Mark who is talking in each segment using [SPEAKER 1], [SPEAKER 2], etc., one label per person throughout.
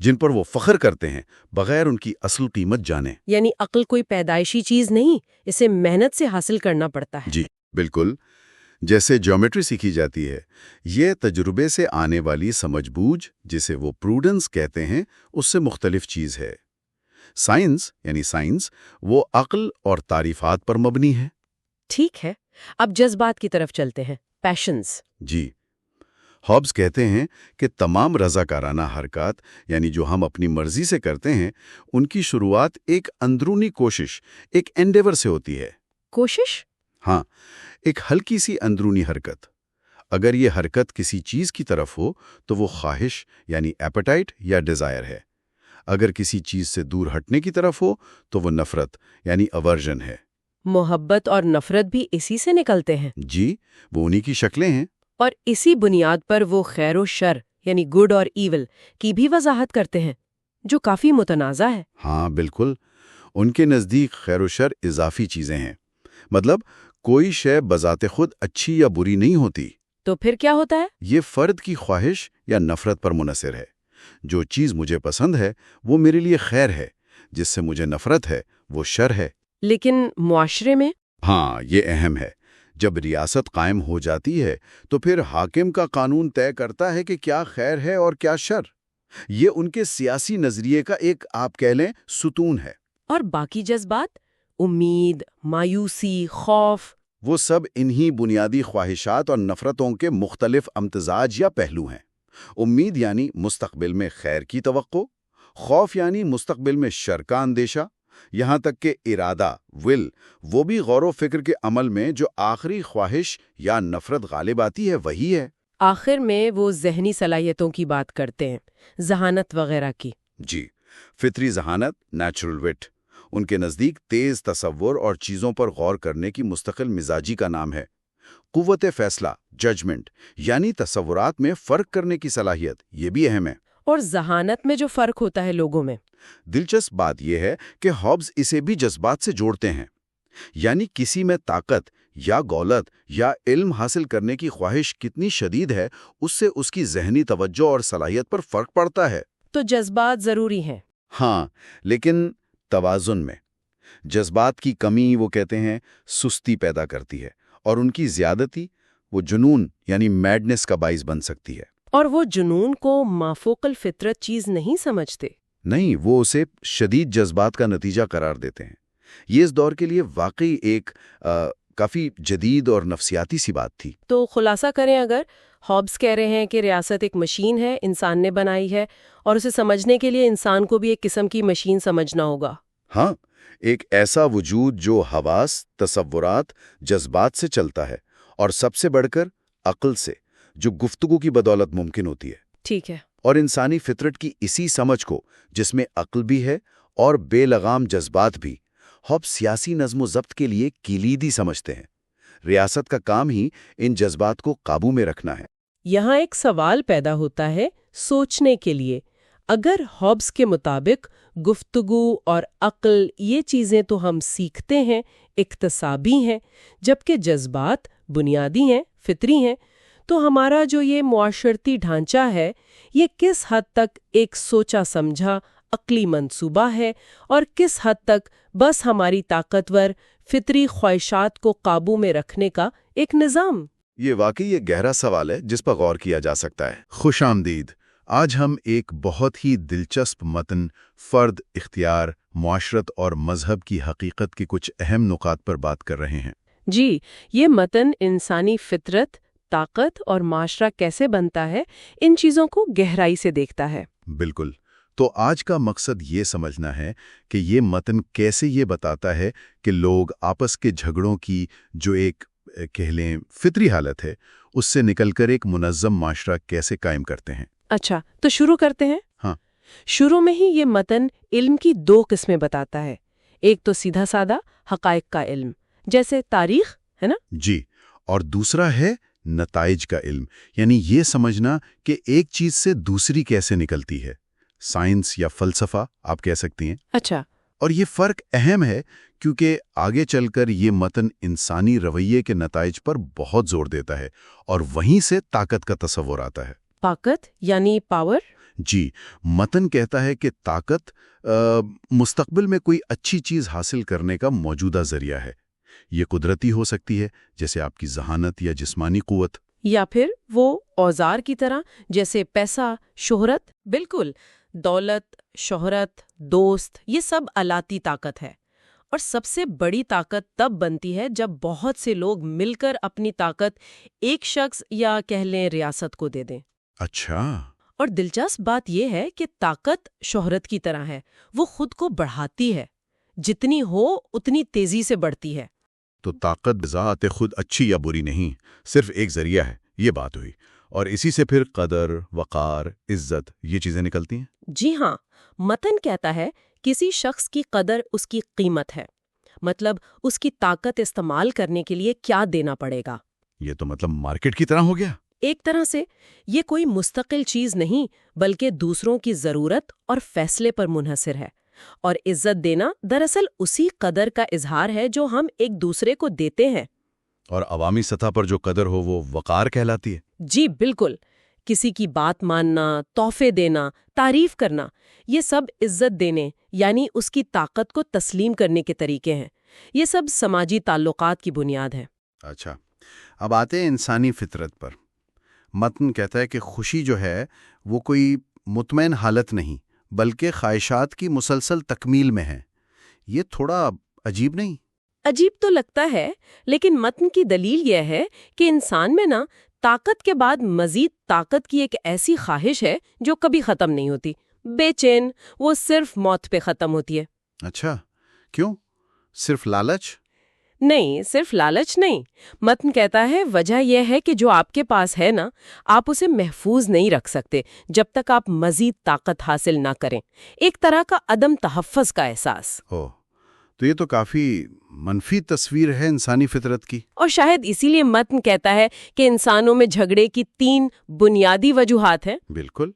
[SPEAKER 1] جن پر وہ فخر کرتے ہیں بغیر ان کی اصل قیمت جانے۔
[SPEAKER 2] یعنی عقل کوئی پیدائشی چیز نہیں، اسے محنت سے حاصل کرنا پڑتا ہے۔
[SPEAKER 1] جی بالکل، جیسے جیومیٹری سیکھی جاتی ہے، یہ تجربے سے آنے والی سمجھ بوجھ جسے وہ پروڈنس کہتے ہیں اس سے مختلف چیز ہے۔ سائنس وہ عقل اور تعریفات پر مبنی ہے۔
[SPEAKER 2] ٹھیک ہے، اب جذبات کی طرف چلتے ہیں، پیشنز۔
[SPEAKER 1] جی، ہابس کہتے ہیں کہ تمام رضاکارانہ حرکات یعنی جو ہم اپنی مرضی سے کرتے ہیں ان کی شروعات ایک اندرونی کوشش، ایک انڈیور سے ہوتی ہے۔
[SPEAKER 2] کوشش؟
[SPEAKER 1] ہاں، ایک ہلکی سی اندرونی حرکت۔ اگر یہ حرکت کسی چیز کی طرف ہو تو وہ خواہش یعنی ایپیٹائٹ یا ڈیزائر ہے۔ اگر کسی چیز سے دور ہٹنے کی طرف ہو تو وہ نفرت یعنی اورژن ہے۔
[SPEAKER 2] محبت اور نفرت بھی اسی سے نکلتے ہیں؟
[SPEAKER 1] جی، وہ انہی کی شکلیں ہیں۔
[SPEAKER 2] اور اسی بنیاد پر وہ خیر و شر یعنی گڈ اور ایول کی بھی وضاحت کرتے ہیں، جو کافی متنازع ہے۔
[SPEAKER 1] ہاں بالکل، ان کے نزدیک خیر و شر اضافی چیزیں ہیں، مطلب کوئی شے بذات خود اچھی یا بری نہیں ہوتی۔
[SPEAKER 2] تو پھر کیا ہوتا ہے؟
[SPEAKER 1] یہ فرد کی خواہش یا نفرت پر منحصر ہے۔ جو چیز مجھے پسند ہے وہ میرے لیے خیر ہے، جس سے مجھے نفرت ہے وہ شر ہے۔
[SPEAKER 2] لیکن معاشرے میں؟
[SPEAKER 1] ہاں، یہ اہم ہے۔ جب ریاست قائم ہو جاتی ہے تو پھر حاکم کا قانون طے کرتا ہے کہ کیا خیر ہے اور کیا شر۔ یہ ان کے سیاسی نظریے کا ایک آپ کہہ لیں ستون ہے۔
[SPEAKER 2] اور باقی جذبات؟ امید، مایوسی، خوف؟
[SPEAKER 1] وہ سب انہی بنیادی خواہشات اور نفرتوں کے مختلف امتزاج یا پہلو ہیں۔ امید یعنی مستقبل میں خیر کی توقع، خوف یعنی مستقبل میں شر کا اندیشہ، یہاں تک کہ ارادہ، ول، وہ بھی غور و فکر کے عمل میں جو آخری خواہش یا نفرت غالب آتی ہے وہی ہے۔
[SPEAKER 2] آخر میں وہ ذہنی صلاحیتوں کی بات کرتے ہیں، ذہانت وغیرہ کی۔
[SPEAKER 1] جی، فطری ذہانت، نیچرل وٹ، ان کے نزدیک تیز تصور اور چیزوں پر غور کرنے کی مستقل مزاجی کا نام ہے۔ قوت فیصلہ، ججمنٹ، یعنی تصورات میں فرق کرنے کی صلاحیت، یہ بھی اہم ہے۔
[SPEAKER 2] اور ذہانت میں جو فرق ہوتا ہے لوگوں میں؟
[SPEAKER 1] دلچسپ بات یہ ہے کہ ہابس اسے بھی جذبات سے جوڑتے ہیں، یعنی کسی میں طاقت یا گولت یا علم حاصل کرنے کی خواہش کتنی شدید ہے اس سے اس کی ذہنی توجہ اور صلاحیت پر فرق پڑتا ہے۔
[SPEAKER 2] تو جذبات ضروری ہیں؟
[SPEAKER 1] ہاں، لیکن توازن میں۔ جذبات کی کمی وہ کہتے ہیں سستی پیدا کرتی ہے، اور ان کی زیادتی وہ جنون یعنی میڈنس کا باعث بن سکتی ہے۔
[SPEAKER 2] اور وہ جنون کو مافوق الفطرت چیز نہیں سمجھتے؟
[SPEAKER 1] نہیں، وہ اسے شدید جذبات کا نتیجہ قرار دیتے ہیں۔ یہ اس دور کے لیے واقعی ایک کافی جدید اور نفسیاتی سی بات تھی۔
[SPEAKER 2] تو خلاصہ کریں، اگر ہابس کہہ رہے ہیں کہ ریاست ایک مشین ہے، انسان نے بنائی ہے، اور اسے سمجھنے کے لیے انسان کو بھی ایک قسم کی مشین سمجھنا ہوگا۔
[SPEAKER 1] ہاں، ایک ایسا وجود جو حواس، تصورات، جذبات سے چلتا ہے، اور سب سے بڑھ کر عقل سے، جو گفتگو کی بدولت ممکن ہوتی ہے۔
[SPEAKER 2] ٹھیک ہے۔
[SPEAKER 1] اور انسانی فطرت کی اسی سمجھ کو، جس میں عقل بھی ہے اور بے لگام جذبات بھی، ہابس سیاسی نظم و ضبط کے لیے کلیدی سمجھتے ہیں۔ ریاست کا کام ہی ان جذبات کو قابو میں رکھنا ہے۔
[SPEAKER 2] یہاں ایک سوال پیدا ہوتا ہے سوچنے کے لیے۔ اگر ہابس کے مطابق گفتگو اور عقل یہ چیزیں تو ہم سیکھتے ہیں، اکتسابی ہیں، جبکہ جذبات بنیادی ہیں، فطری ہیں، تو ہمارا جو یہ معاشرتی ڈھانچہ ہے یہ کس حد تک ایک سوچا سمجھا عقلی منصوبہ ہے، اور کس حد تک بس ہماری طاقتور فطری خواہشات کو قابو میں رکھنے کا ایک نظام؟
[SPEAKER 1] یہ واقعی ایک گہرا سوال ہے جس پر غور کیا جا سکتا ہے۔ خوش آمدید۔ آج ہم ایک بہت ہی دلچسپ متن، فرد، اختیار، معاشرت اور مذہب کی حقیقت کے کچھ اہم نکات پر بات کر رہے ہیں۔
[SPEAKER 2] جی، یہ متن انسانی فطرت، طاقت اور معاشرہ کیسے بنتا ہے، ان چیزوں کو گہرائی سے دیکھتا ہے۔
[SPEAKER 1] بالکل۔ تو آج کا مقصد یہ سمجھنا ہے کہ یہ متن کیسے یہ بتاتا ہے کہ لوگ آپس کے جھگڑوں کی جو ایک کہہ لیں فطری حالت ہے اس سے نکل کر ایک منظم معاشرہ کیسے قائم کرتے ہیں۔
[SPEAKER 2] اچھا، تو شروع کرتے ہیں۔
[SPEAKER 1] ہاں،
[SPEAKER 2] شروع میں ہی یہ متن علم کی دو قسمیں بتاتا ہے۔ ایک تو سیدھا سادہ حقائق کا علم، جیسے تاریخ ہے نا؟
[SPEAKER 1] جی، اور دوسرا ہے نتائج کا علم، یعنی یہ سمجھنا کہ ایک چیز سے دوسری کیسے نکلتی ہے، سائنس یا فلسفہ آپ کہہ سکتی ہیں۔
[SPEAKER 2] اچھا۔
[SPEAKER 1] اور یہ فرق اہم ہے کیونکہ آگے چل کر یہ متن انسانی رویے کے نتائج پر بہت زور دیتا ہے، اور وہیں سے طاقت کا تصور آتا ہے۔
[SPEAKER 2] طاقت یعنی پاور؟
[SPEAKER 1] جی، متن کہتا ہے کہ طاقت مستقبل میں کوئی اچھی چیز حاصل کرنے کا موجودہ ذریعہ ہے۔ یہ قدرتی ہو سکتی ہے، جیسے آپ کی ذہانت یا جسمانی قوت،
[SPEAKER 2] یا پھر وہ اوزار کی طرح جیسے پیسہ، شہرت۔ بالکل، دولت، شہرت، دوست، یہ سب آلاتی طاقت ہے۔ اور سب سے بڑی طاقت تب بنتی ہے جب بہت سے لوگ مل کر اپنی طاقت ایک شخص یا کہہ لیں ریاست کو دے دیں۔
[SPEAKER 1] اچھا،
[SPEAKER 2] اور دلچسپ بات یہ ہے کہ طاقت شہرت کی طرح ہے، وہ خود کو بڑھاتی ہے، جتنی ہو اتنی تیزی سے بڑھتی ہے۔
[SPEAKER 1] تو طاقت بذات خود اچھی یا بری نہیں، صرف ایک ذریعہ ہے، یہ بات ہوئی۔ اور اسی سے پھر قدر، وقار، عزت، یہ چیزیں نکلتی ہیں۔
[SPEAKER 2] جی ہاں، متن کہتا ہے کسی شخص کی قدر اس کی قیمت ہے، مطلب اس کی طاقت استعمال کرنے کے لیے کیا دینا پڑے گا۔
[SPEAKER 1] یہ تو مطلب مارکیٹ کی طرح ہو گیا۔
[SPEAKER 2] ایک طرح سے یہ کوئی مستقل چیز نہیں بلکہ دوسروں کی ضرورت اور فیصلے پر منحصر ہے۔ اور عزت دینا دراصل اسی قدر کا اظہار ہے جو ہم ایک دوسرے کو دیتے ہیں۔
[SPEAKER 1] اور عوامی سطح پر جو قدر ہو وہ وقار کہلاتی ہے۔
[SPEAKER 2] جی بالکل، کسی کی بات ماننا، تحفے دینا، تعریف کرنا، یہ سب عزت دینے یعنی اس کی طاقت کو تسلیم کرنے کے طریقے ہیں۔ یہ سب سماجی تعلقات کی بنیاد ہے۔
[SPEAKER 1] اچھا، اب آتے ہیں انسانی فطرت پر۔ متن کہتا ہے کہ خوشی جو ہے وہ کوئی مطمئن حالت نہیں بلکہ خواہشات کی مسلسل تکمیل میں ہے۔ یہ تھوڑا عجیب نہیں؟
[SPEAKER 2] عجیب تو لگتا ہے، لیکن متن کی دلیل یہ ہے کہ انسان میں طاقت کے بعد مزید طاقت کی ایک ایسی خواہش ہے جو کبھی ختم نہیں ہوتی، بے چین، وہ صرف موت پہ ختم ہوتی ہے۔
[SPEAKER 1] اچھا، کیوں؟ صرف لالچ؟
[SPEAKER 2] نہیں، صرف لالچ نہیں۔ متن کہتا ہے وجہ یہ ہے کہ جو آپ کے پاس ہے آپ اسے محفوظ نہیں رکھ سکتے جب تک آپ مزید طاقت حاصل نہ کریں۔ ایک طرح کا عدم تحفظ کا احساس۔
[SPEAKER 1] تو یہ تو کافی منفی تصویر ہے انسانی فطرت کی۔
[SPEAKER 2] اور شاید اسی لیے متن کہتا ہے کہ انسانوں میں جھگڑے کی 3 بنیادی وجوہات ہیں۔
[SPEAKER 1] بالکل،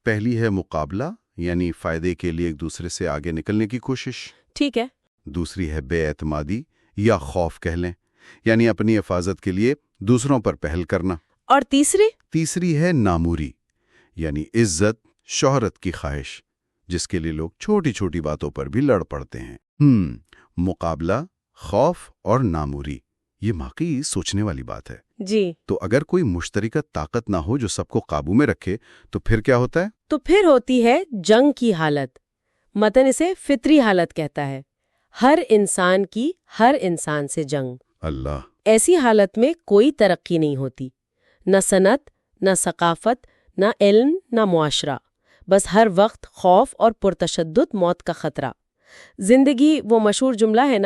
[SPEAKER 1] پہلی ہے مقابلہ، یعنی فائدے کے لیے ایک دوسرے سے آگے نکلنے کی کوشش۔
[SPEAKER 2] ٹھیک ہے۔
[SPEAKER 1] دوسری ہے بے اعتمادی یا خوف کہہ لیں، یعنی اپنی حفاظت کے لیے دوسروں پر پہل کرنا۔
[SPEAKER 2] اور
[SPEAKER 1] تیسری ہے ناموری، یعنی عزت، شہرت کی خواہش، جس کے لیے لوگ چھوٹی چھوٹی باتوں پر بھی لڑ پڑتے ہیں۔ مقابلہ، خوف اور ناموری، یہ واقعی سوچنے والی بات ہے۔
[SPEAKER 2] جی،
[SPEAKER 1] تو اگر کوئی مشترکہ طاقت نہ ہو جو سب کو قابو میں رکھے تو پھر کیا ہوتا ہے؟
[SPEAKER 2] تو پھر ہوتی ہے جنگ کی حالت۔ متن اسے فطری حالت کہتا ہے، ہر انسان کی ہر انسان سے جنگ۔
[SPEAKER 1] اللہ!
[SPEAKER 2] ایسی حالت میں کوئی ترقی نہیں ہوتی، نہ صنعت، نہ ثقافت، نہ علم، نہ معاشرہ، بس ہر وقت خوف اور پرتشدد موت کا خطرہ۔ زندگی، وہ مشہور جملہ ہے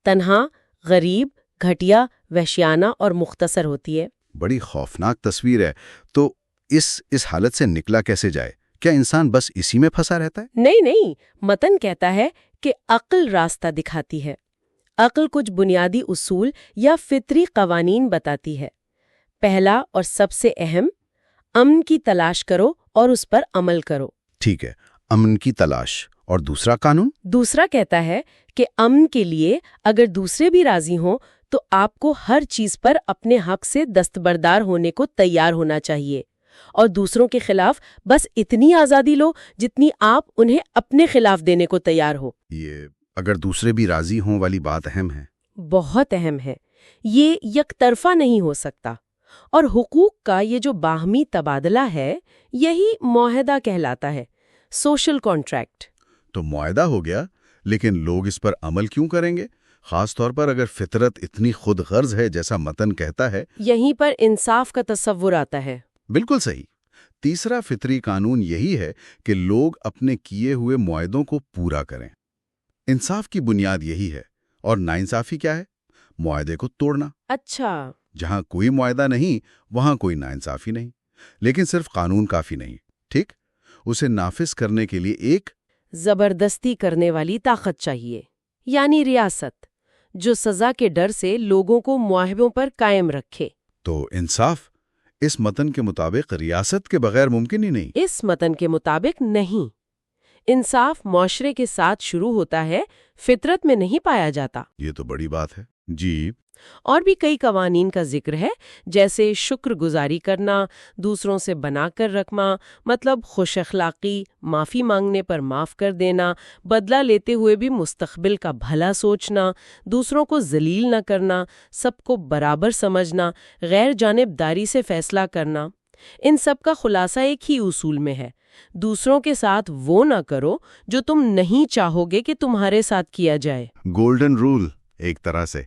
[SPEAKER 2] تنہا، غریب، گھٹیا، وحشیانہ اور مختصر ہوتی ہے۔
[SPEAKER 1] بڑی خوفناک تصویر ہے۔ تو اس حالت سے نکلا کیسے جائے؟ کیا انسان بس اسی میں پھنسا رہتا ہے؟
[SPEAKER 2] نہیں، متن کہتا ہے کہ عقل راستہ دکھاتی ہے۔ عقل کچھ بنیادی اصول یا فطری قوانین بتاتی ہے۔ پہلا اور سب سے اہم، امن کی تلاش کرو اور اس پر عمل کرو۔
[SPEAKER 1] ٹھیک ہے، امن کی تلاش۔ اور دوسرا قانون؟
[SPEAKER 2] دوسرا کہتا ہے کہ امن کے لیے اگر دوسرے بھی راضی ہوں تو آپ کو ہر چیز پر اپنے حق سے دستبردار ہونے کو تیار ہونا چاہیے، اور دوسروں کے خلاف بس اتنی آزادی لو جتنی آپ انہیں اپنے خلاف دینے کو تیار ہو۔
[SPEAKER 1] یہ اگر دوسرے بھی راضی ہوں والی بات اہم ہے۔
[SPEAKER 2] بہت اہم ہے۔ یہ یک طرفہ نہیں ہو سکتا، اور حقوق کا یہ جو باہمی تبادلہ ہے یہی معاہدہ کہلاتا ہے، سوشل کانٹریکٹ۔
[SPEAKER 1] تو معاہدہ ہو گیا، لیکن لوگ اس پر عمل کیوں کریں گے؟ خاص طور پر اگر فطرت اتنی خود غرض ہے جیسا متن کہتا ہے۔
[SPEAKER 2] یہیں پر انصاف کا تصور آتا ہے۔
[SPEAKER 1] بالکل صحیح۔ تیسرا فطری قانون یہی ہے کہ لوگ اپنے کیے ہوئے معاہدوں کو پورا کریں۔ انصاف کی بنیاد یہی ہے۔ اور ناانصافی کیا ہے؟ معاہدے کو توڑنا۔
[SPEAKER 2] اچھا،
[SPEAKER 1] جہاں کوئی معاہدہ نہیں وہاں کوئی ناانصافی نہیں، لیکن صرف قانون کافی نہیں، ٹھیک؟ اسے نافذ کرنے کے لیے ایک
[SPEAKER 2] زبردستی کرنے والی طاقت چاہیے، یعنی ریاست، جو سزا کے ڈر سے لوگوں کو معاہدوں پر قائم رکھے۔
[SPEAKER 1] تو انصاف اس متن کے مطابق ریاست کے بغیر ممکن ہی نہیں۔
[SPEAKER 2] اس متن کے مطابق نہیں۔ انصاف معاشرے کے ساتھ شروع ہوتا ہے، فطرت میں نہیں پایا جاتا۔
[SPEAKER 1] یہ تو بڑی بات ہے۔ جی
[SPEAKER 2] اور بھی کئی قوانین کا ذکر ہے، جیسے شکر گزاری کرنا، دوسروں سے بنا کر رکھنا، مطلب خوش اخلاقی، معافی مانگنے پر معاف کر دینا، بدلہ لیتے ہوئے بھی مستقبل کا بھلا سوچنا، دوسروں کو ذلیل نہ کرنا، سب کو برابر سمجھنا، غیر جانبداری سے فیصلہ کرنا۔ ان سب کا خلاصہ ایک ہی اصول میں ہے: دوسروں کے ساتھ وہ نہ کرو جو تم نہیں چاہو گے کہ تمہارے ساتھ کیا جائے۔
[SPEAKER 1] گولڈن رول ایک طرح سے۔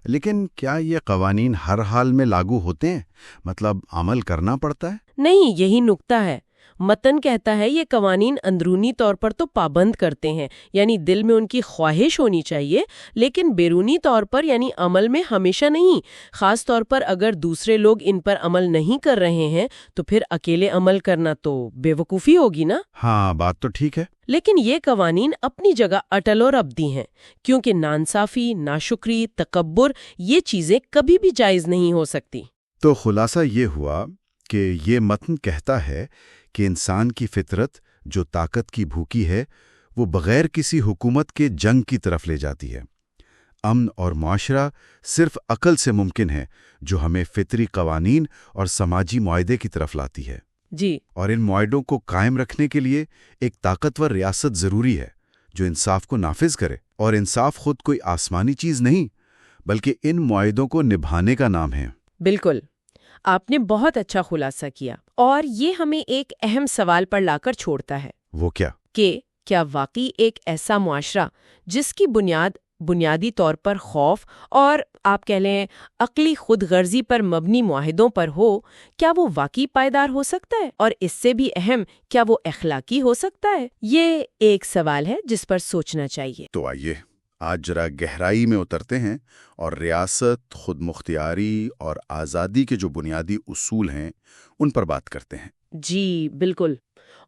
[SPEAKER 1] لیکن کیا یہ قوانین ہر حال میں لاگو ہوتے ہیں؟ مطلب عمل کرنا پڑتا ہے؟
[SPEAKER 2] نہیں، یہی نکتہ ہے۔ متن کہتا ہے یہ قوانین اندرونی طور پر تو پابند کرتے ہیں، یعنی دل میں ان کی خواہش ہونی چاہیے، لیکن بیرونی طور پر یعنی عمل میں ہمیشہ نہیں۔ خاص طور پر اگر دوسرے لوگ ان پر عمل نہیں کر رہے ہیں تو پھر اکیلے عمل کرنا تو بے وقوفی ہوگی نا۔
[SPEAKER 1] ہاں، بات تو ٹھیک ہے۔
[SPEAKER 2] لیکن یہ قوانین اپنی جگہ اٹل اور ابدی ہیں، کیونکہ نانصافی، ناشکری، تکبر یہ چیزیں کبھی بھی جائز نہیں ہو سکتی۔
[SPEAKER 1] تو خلاصہ یہ ہوا کہ یہ متن کہتا ہے کہ انسان کی فطرت جو طاقت کی بھوکی ہے وہ بغیر کسی حکومت کے جنگ کی طرف لے جاتی ہے۔ امن اور معاشرہ صرف عقل سے ممکن ہے، جو ہمیں فطری قوانین اور سماجی معاہدے کی طرف لاتی ہے۔
[SPEAKER 2] جی،
[SPEAKER 1] اور ان معاہدوں کو قائم رکھنے کے لیے ایک طاقتور ریاست ضروری ہے جو انصاف کو نافذ کرے۔ اور انصاف خود کوئی آسمانی چیز نہیں، بلکہ ان معاہدوں کو نبھانے کا نام ہے۔
[SPEAKER 2] بالکل، آپ نے بہت اچھا خلاصہ کیا، اور یہ ہمیں ایک اہم سوال پر لا کر چھوڑتا ہے
[SPEAKER 1] وہ کیا؟
[SPEAKER 2] کہ کیا واقعی ایک ایسا معاشرہ جس کی بنیادی طور پر خوف اور آپ کہہ لیں عقلی خود غرضی پر مبنی معاہدوں پر ہو، کیا وہ واقعی پائیدار ہو سکتا ہے؟ اور اس سے بھی اہم، کیا وہ اخلاقی ہو سکتا ہے؟ یہ ایک سوال ہے جس پر سوچنا چاہیے۔
[SPEAKER 1] تو آئیے آج ذرا گہرائی میں اترتے ہیں اور ریاست، خود مختاری اور آزادی کے جو بنیادی اصول ہیں ان پر بات کرتے ہیں۔
[SPEAKER 2] جی بالکل،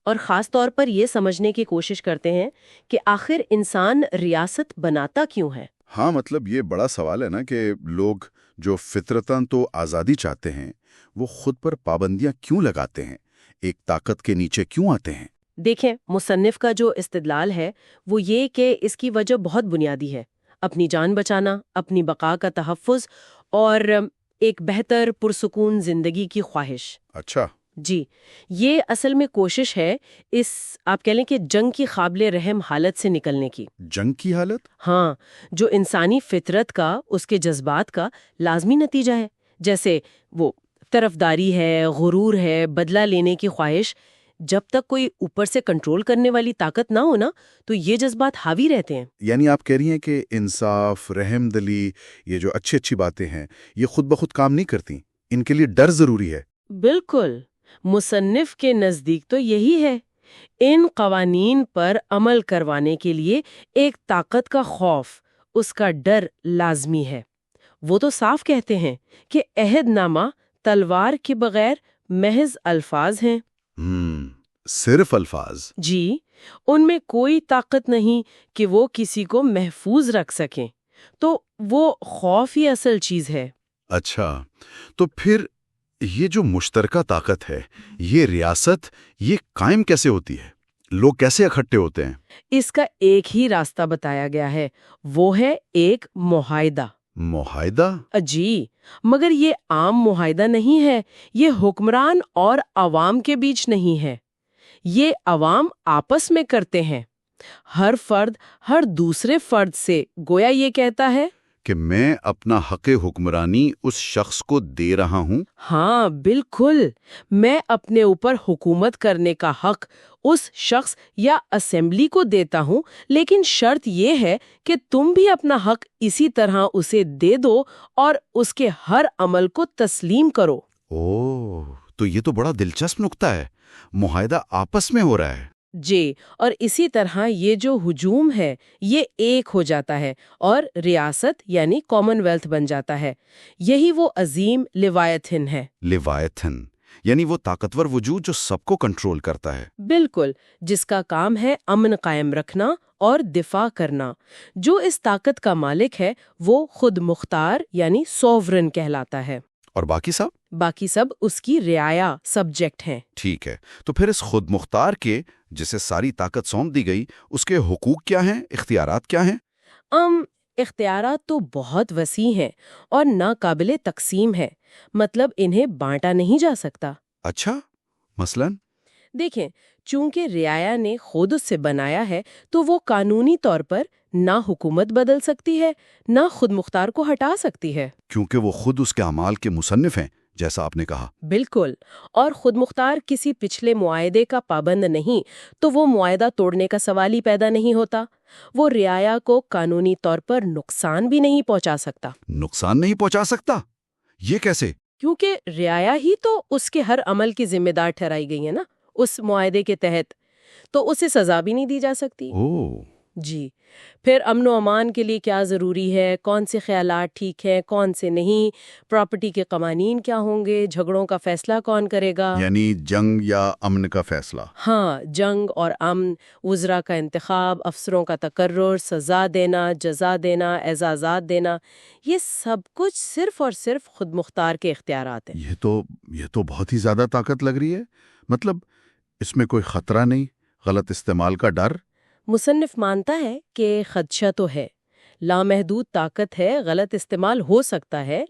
[SPEAKER 2] اور خاص طور پر یہ سمجھنے کی کوشش کرتے ہیں کہ آخر انسان ریاست بناتا کیوں ہے۔
[SPEAKER 1] ہاں، مطلب یہ بڑا سوال ہے نا کہ لوگ جو فطرتاً تو آزادی چاہتے ہیں وہ خود پر پابندیاں کیوں لگاتے ہیں، ایک طاقت کے نیچے کیوں آتے ہیں؟
[SPEAKER 2] دیکھیں، مصنف کا جو استدلال ہے وہ یہ کہ اس کی وجہ بہت بنیادی ہے: اپنی جان بچانا، اپنی بقا کا تحفظ اور ایک بہتر پرسکون زندگی کی خواہش۔
[SPEAKER 1] اچھا۔
[SPEAKER 2] جی، یہ اصل میں کوشش ہے اس آپ کہہ لیں کہ جنگ کی قابل رحم حالت سے نکلنے کی۔
[SPEAKER 1] جنگ کی حالت؟
[SPEAKER 2] ہاں، جو انسانی فطرت کا، اس کے جذبات کا لازمی نتیجہ ہے، جیسے وہ طرفداری ہے، غرور ہے، بدلہ لینے کی خواہش۔ جب تک کوئی اوپر سے کنٹرول کرنے والی طاقت نہ ہو نا، تو یہ جذبات حاوی رہتے ہیں۔
[SPEAKER 1] یعنی آپ کہہ رہی ہیں کہ انصاف، رحم دلی، یہ جو اچھی اچھی باتیں ہیں یہ خود بخود کام نہیں کرتی، ان کے لیے ڈر ضروری ہے۔
[SPEAKER 2] بالکل، مصنف کے نزدیک تو یہی ہے۔ ان قوانین پر عمل کروانے کے لیے ایک طاقت کا خوف، اس کا ڈر لازمی ہے۔ وہ تو صاف کہتے ہیں کہ عہد نامہ تلوار کے بغیر محض الفاظ ہیں۔
[SPEAKER 1] صرف الفاظ؟
[SPEAKER 2] جی، ان میں کوئی طاقت نہیں کہ وہ کسی کو محفوظ رکھ سکیں، تو وہ خوف ہی اصل چیز ہے۔
[SPEAKER 1] اچھا، تو پھر یہ جو مشترکہ طاقت ہے، یہ ریاست، یہ قائم کیسے ہوتی ہے؟ لوگ کیسے اکٹھے ہوتے ہیں؟
[SPEAKER 2] اس کا ایک ہی راستہ بتایا گیا ہے، وہ ہے ایک معاہدہ۔
[SPEAKER 1] معاہدہ؟
[SPEAKER 2] جی، مگر یہ عام معاہدہ نہیں ہے، یہ حکمران اور عوام کے بیچ نہیں ہے، یہ عوام آپس میں کرتے ہیں۔ ہر فرد ہر دوسرے فرد سے گویا یہ کہتا ہے
[SPEAKER 1] کہ میں اپنا حق حکمرانی اس شخص کو دے رہا ہوں۔
[SPEAKER 2] ہاں بالکل، میں اپنے اوپر حکومت کرنے کا حق اس شخص یا اسمبلی کو دیتا ہوں، لیکن شرط یہ ہے کہ تم بھی اپنا حق اسی طرح اسے دے دو اور اس کے ہر عمل کو تسلیم کرو۔
[SPEAKER 1] تو یہ تو بڑا دلچسپ نکتہ ہے، معاہدہ آپس میں ہو رہا ہے۔
[SPEAKER 2] جی، اور اسی طرح یہ جو ہجوم ہے یہ ایک ہو جاتا ہے اور ریاست یعنی کامن ویلتھ بن جاتا ہے۔ یہی وہ عظیم لیوایتھن ہے۔
[SPEAKER 1] لیوایتھن یعنی وہ طاقتور وجود جو سب کو کنٹرول کرتا ہے۔
[SPEAKER 2] بالکل، جس کا کام ہے امن قائم رکھنا اور دفاع کرنا۔ جو اس طاقت کا مالک ہے وہ خود مختار یعنی سوورن کہلاتا ہے،
[SPEAKER 1] اور باقی سب
[SPEAKER 2] اس کی رعایا سبجیکٹ ہیں۔
[SPEAKER 1] ٹھیک ہے، تو پھر اس خود مختار کے جسے ساری طاقت سونپ دی گئی، اس کے حقوق کیا ہیں، اختیارات کیا ہیں؟
[SPEAKER 2] اختیارات تو بہت وسیع ہیں اور ناقابل تقسیم ہے، مطلب انہیں بانٹا نہیں جا سکتا۔
[SPEAKER 1] اچھا، مثلاً؟
[SPEAKER 2] دیکھیں، چونکہ رعایا نے خود اس سے بنایا ہے تو وہ قانونی طور پر نہ حکومت بدل سکتی ہے نہ خود مختار کو ہٹا سکتی ہے۔
[SPEAKER 1] کیونکہ وہ خود اس کے اعمال کے مصنف ہیں، جیسا آپ نے کہا۔
[SPEAKER 2] بالکل، اور خود مختار کسی پچھلے معاہدے کا پابند نہیں تو وہ معاہدہ توڑنے کا سوال ہی پیدا نہیں ہوتا۔ وہ رعایا کو قانونی طور پر نقصان بھی نہیں پہنچا سکتا۔
[SPEAKER 1] نقصان نہیں پہنچا سکتا؟ یہ کیسے؟
[SPEAKER 2] کیونکہ رعایا ہی تو اس کے ہر عمل کی ذمہ دار ٹھہرائی گئی ہے نا اس معاہدے کے تحت، تو اسے سزا بھی نہیں دی جا سکتی۔ جی، پھر امن و امان کے لیے کیا ضروری ہے، کون سے خیالات ٹھیک ہیں کون سے نہیں، پراپرٹی کے قوانین کیا ہوں گے، جھگڑوں کا فیصلہ کون کرے گا،
[SPEAKER 1] یعنی جنگ یا امن کا فیصلہ؟
[SPEAKER 2] ہاں، جنگ اور امن، وزراء کا انتخاب، افسروں کا تقرر، سزا دینا، جزا دینا، اعزازات دینا، یہ سب کچھ صرف اور صرف خود مختار کے اختیارات ہیں۔
[SPEAKER 1] یہ تو بہت ہی زیادہ طاقت لگ رہی ہے۔ مطلب اس میں کوئی خطرہ نہیں، غلط استعمال کا ڈر؟
[SPEAKER 2] مصنف مانتا ہے کہ خدشہ تو ہے، لامحدود طاقت ہے، غلط استعمال ہو سکتا ہے،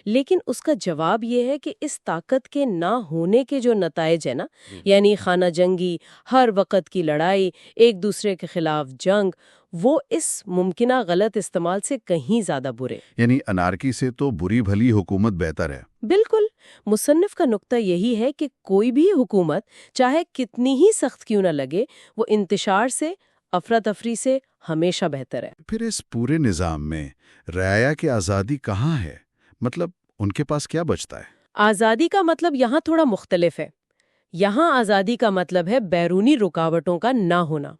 [SPEAKER 2] لیکن اس کا جواب یہ ہے کہ اس طاقت کے نہ ہونے کے جو نتائج ہیں نا، یعنی خانہ جنگی، ہر وقت کی لڑائی، ایک دوسرے کے خلاف جنگ، وہ اس ممکنہ غلط استعمال سے کہیں زیادہ برے۔
[SPEAKER 1] یعنی انارکی سے تو بری بھلی حکومت بہتر ہے۔
[SPEAKER 2] بالکل، مصنف کا نقطہ یہی ہے کہ کوئی بھی حکومت چاہے کتنی ہی سخت کیوں نہ لگے، وہ انتشار سے، افراتفری سے ہمیشہ بہتر ہے۔
[SPEAKER 1] پھر اس پورے نظام میں رعایا کی آزادی کہاں ہے؟ مطلب ان کے پاس کیا بچتا ہے؟
[SPEAKER 2] آزادی کا مطلب یہاں تھوڑا مختلف ہے۔ یہاں آزادی کا مطلب ہے بیرونی رکاوٹوں کا نہ ہونا۔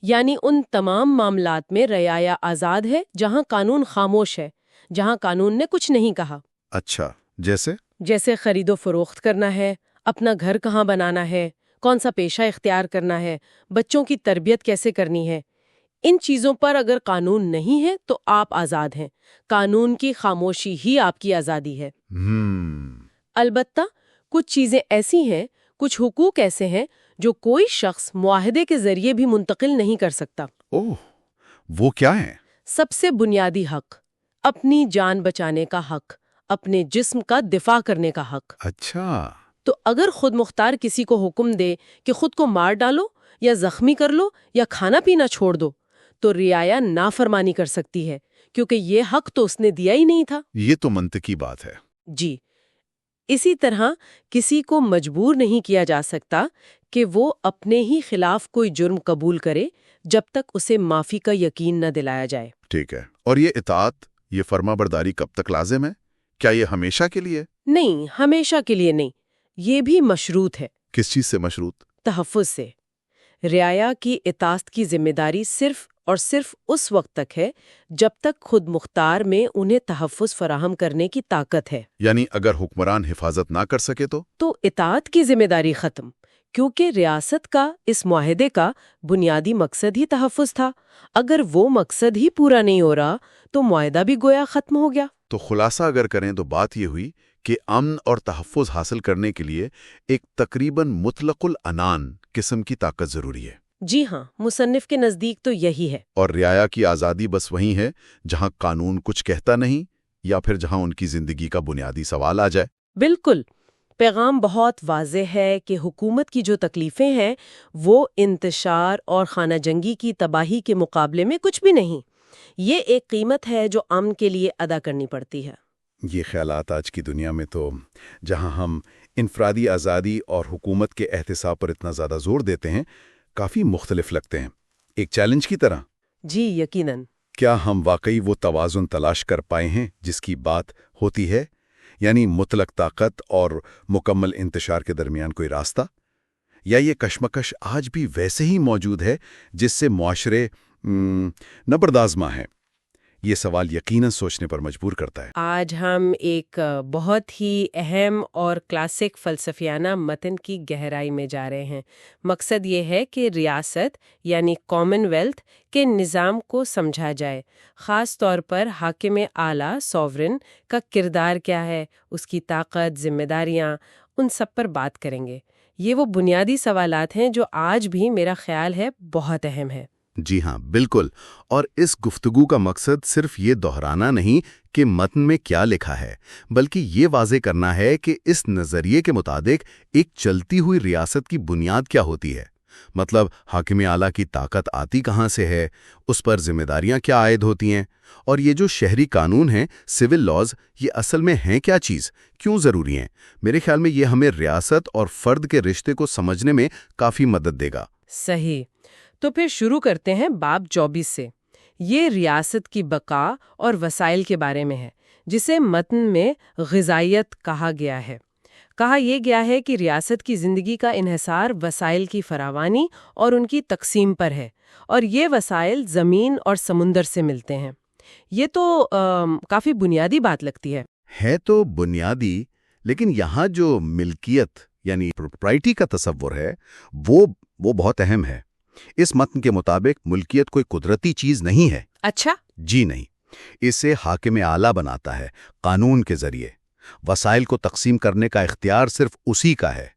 [SPEAKER 2] یعنی ان تمام معاملات میں رعایا آزاد ہے جہاں قانون خاموش ہے، جہاں قانون نے کچھ نہیں کہا۔
[SPEAKER 1] اچھا، جیسے
[SPEAKER 2] خرید و فروخت کرنا ہے، اپنا گھر کہاں بنانا ہے، کون سا پیشہ اختیار کرنا ہے، بچوں کی تربیت کیسے کرنی ہے، ان چیزوں پر اگر قانون نہیں ہے تو آپ آزاد ہیں۔ قانون کی خاموشی ہی آپ کی آزادی ہے۔ البتہ کچھ چیزیں ایسی ہیں، کچھ حقوق ایسے ہیں جو کوئی شخص معاہدے کے ذریعے بھی منتقل نہیں کر سکتا۔
[SPEAKER 1] وہ کیا ہیں؟
[SPEAKER 2] سب سے بنیادی حق، اپنی جان بچانے کا حق، اپنے جسم کا دفاع کرنے کا حق۔
[SPEAKER 1] اچھا،
[SPEAKER 2] تو اگر خود مختار کسی کو حکم دے کہ خود کو مار ڈالو یا زخمی کر لو یا کھانا پینا چھوڑ دو، تو رعایا نافرمانی کر سکتی ہے، کیونکہ یہ حق تو اس نے دیا ہی نہیں تھا۔
[SPEAKER 1] یہ تو منطقی بات ہے۔
[SPEAKER 2] جی، اسی طرح کسی کو مجبور نہیں کیا جا سکتا کہ وہ اپنے ہی خلاف کوئی جرم قبول کرے جب تک اسے معافی کا یقین نہ دلایا جائے۔
[SPEAKER 1] ٹھیک ہے، اور یہ اطاعت، یہ فرما برداری کب تک لازم ہے؟ کیا یہ ہمیشہ کے لیے؟
[SPEAKER 2] نہیں، ہمیشہ کے لیے نہیں، یہ بھی مشروط ہے۔
[SPEAKER 1] کس چیز سے مشروط؟
[SPEAKER 2] تحفظ سے۔ رعایا کی اطاعت کی ذمہ داری صرف اور صرف اس وقت تک ہے جب تک خود مختار میں انہیں تحفظ فراہم کرنے کی طاقت ہے۔
[SPEAKER 1] یعنی اگر حکمران حفاظت نہ کر سکے تو
[SPEAKER 2] اطاعت کی ذمہ داری ختم، کیونکہ ریاست کا اس معاہدے کا بنیادی مقصد ہی تحفظ تھا۔ اگر وہ مقصد ہی پورا نہیں ہو رہا تو معاہدہ بھی گویا ختم ہو گیا۔
[SPEAKER 1] تو خلاصہ اگر کریں تو بات یہ ہوئی کہ امن اور تحفظ حاصل کرنے کے لیے ایک تقریباً مطلق العنان قسم کی طاقت ضروری ہے۔
[SPEAKER 2] جی ہاں، مصنف کے نزدیک تو یہی ہے۔
[SPEAKER 1] اور رعایا کی آزادی بس وہیں ہے جہاں قانون کچھ کہتا نہیں، یا پھر جہاں ان کی زندگی کا بنیادی سوال آ جائے۔
[SPEAKER 2] بالکل، پیغام بہت واضح ہے کہ حکومت کی جو تکلیفیں ہیں وہ انتشار اور خانہ جنگی کی تباہی کے مقابلے میں کچھ بھی نہیں۔ یہ ایک قیمت ہے جو امن کے لیے ادا کرنی پڑتی ہے۔
[SPEAKER 1] یہ خیالات آج کی دنیا میں تو جہاں ہم انفرادی آزادی اور حکومت کے احتساب پر اتنا زیادہ زور دیتے ہیں، کافی مختلف لگتے ہیں، ایک چیلنج کی طرح۔
[SPEAKER 2] جی یقیناً۔
[SPEAKER 1] کیا ہم واقعی وہ توازن تلاش کر پائے ہیں جس کی بات ہوتی ہے؟ یعنی مطلق طاقت اور مکمل انتشار کے درمیان کوئی راستہ؟ یا یہ کشمکش آج بھی ویسے ہی موجود ہے جس سے معاشرے نبردآزما ہیں؟ یہ سوال یقیناً سوچنے پر مجبور کرتا ہے۔
[SPEAKER 2] آج ہم ایک بہت ہی اہم اور کلاسک فلسفیانہ متن کی گہرائی میں جا رہے ہیں۔ مقصد یہ ہے کہ ریاست یعنی کامن ویلتھ کے نظام کو سمجھا جائے، خاص طور پر حاکم اعلیٰ سوورن کا کردار کیا ہے، اس کی طاقت، ذمہ داریاں، ان سب پر بات کریں گے۔ یہ وہ بنیادی سوالات ہیں جو آج بھی میرا خیال ہے بہت اہم ہے۔
[SPEAKER 1] جی ہاں، بالکل۔ اور اس گفتگو کا مقصد صرف یہ دہرانا نہیں کہ متن میں کیا لکھا ہے، بلکہ یہ واضح کرنا ہے کہ اس نظریے کے مطابق ایک چلتی ہوئی ریاست کی بنیاد کیا ہوتی ہے۔ مطلب حاکم اعلیٰ کی طاقت آتی کہاں سے ہے، اس پر ذمہ داریاں کیا عائد ہوتی ہیں، اور یہ جو شہری قانون ہیں، سول لاز، یہ اصل میں ہیں کیا چیز، کیوں ضروری ہیں۔ میرے خیال میں یہ ہمیں ریاست اور فرد کے رشتے کو سمجھنے میں کافی مدد دے گا۔
[SPEAKER 2] صحیح۔ تو پھر شروع کرتے ہیں باب 24 سے۔ یہ ریاست کی بقا اور وسائل کے بارے میں ہے، جسے متن میں غذائیت کہا گیا ہے۔ کہا یہ گیا ہے کہ ریاست کی زندگی کا انحصار وسائل کی فراوانی اور ان کی تقسیم پر ہے، اور یہ وسائل زمین اور سمندر سے ملتے ہیں۔ یہ تو کافی بنیادی بات لگتی ہے
[SPEAKER 1] تو بنیادی، لیکن یہاں جو ملکیت یعنی پراپرٹی کا تصور ہے وہ بہت اہم ہے۔ اس متن کے مطابق ملکیت کوئی قدرتی چیز نہیں ہے۔
[SPEAKER 2] اچھا؟
[SPEAKER 1] جی نہیں، اسے حاکم اعلیٰ بناتا ہے قانون کے ذریعے۔ وسائل کو تقسیم کرنے کا اختیار صرف اسی کا ہے۔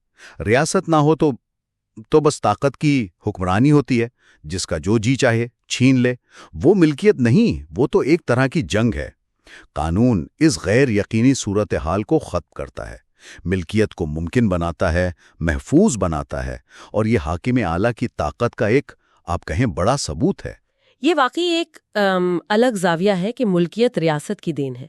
[SPEAKER 1] ریاست نہ ہو تو بس طاقت کی حکمرانی ہوتی ہے، جس کا جو جی چاہے چھین لے۔ وہ ملکیت نہیں، وہ تو ایک طرح کی جنگ ہے۔ قانون اس غیر یقینی صورتحال کو ختم کرتا ہے، ملکیت کو ممکن بناتا ہے، محفوظ بناتا ہے، اور یہ حاکم اعلیٰ کی طاقت کا ایک، آپ کہیں، بڑا ثبوت ہے۔
[SPEAKER 2] یہ واقعی ایک الگ زاویہ ہے کہ ملکیت ریاست کی دین ہے۔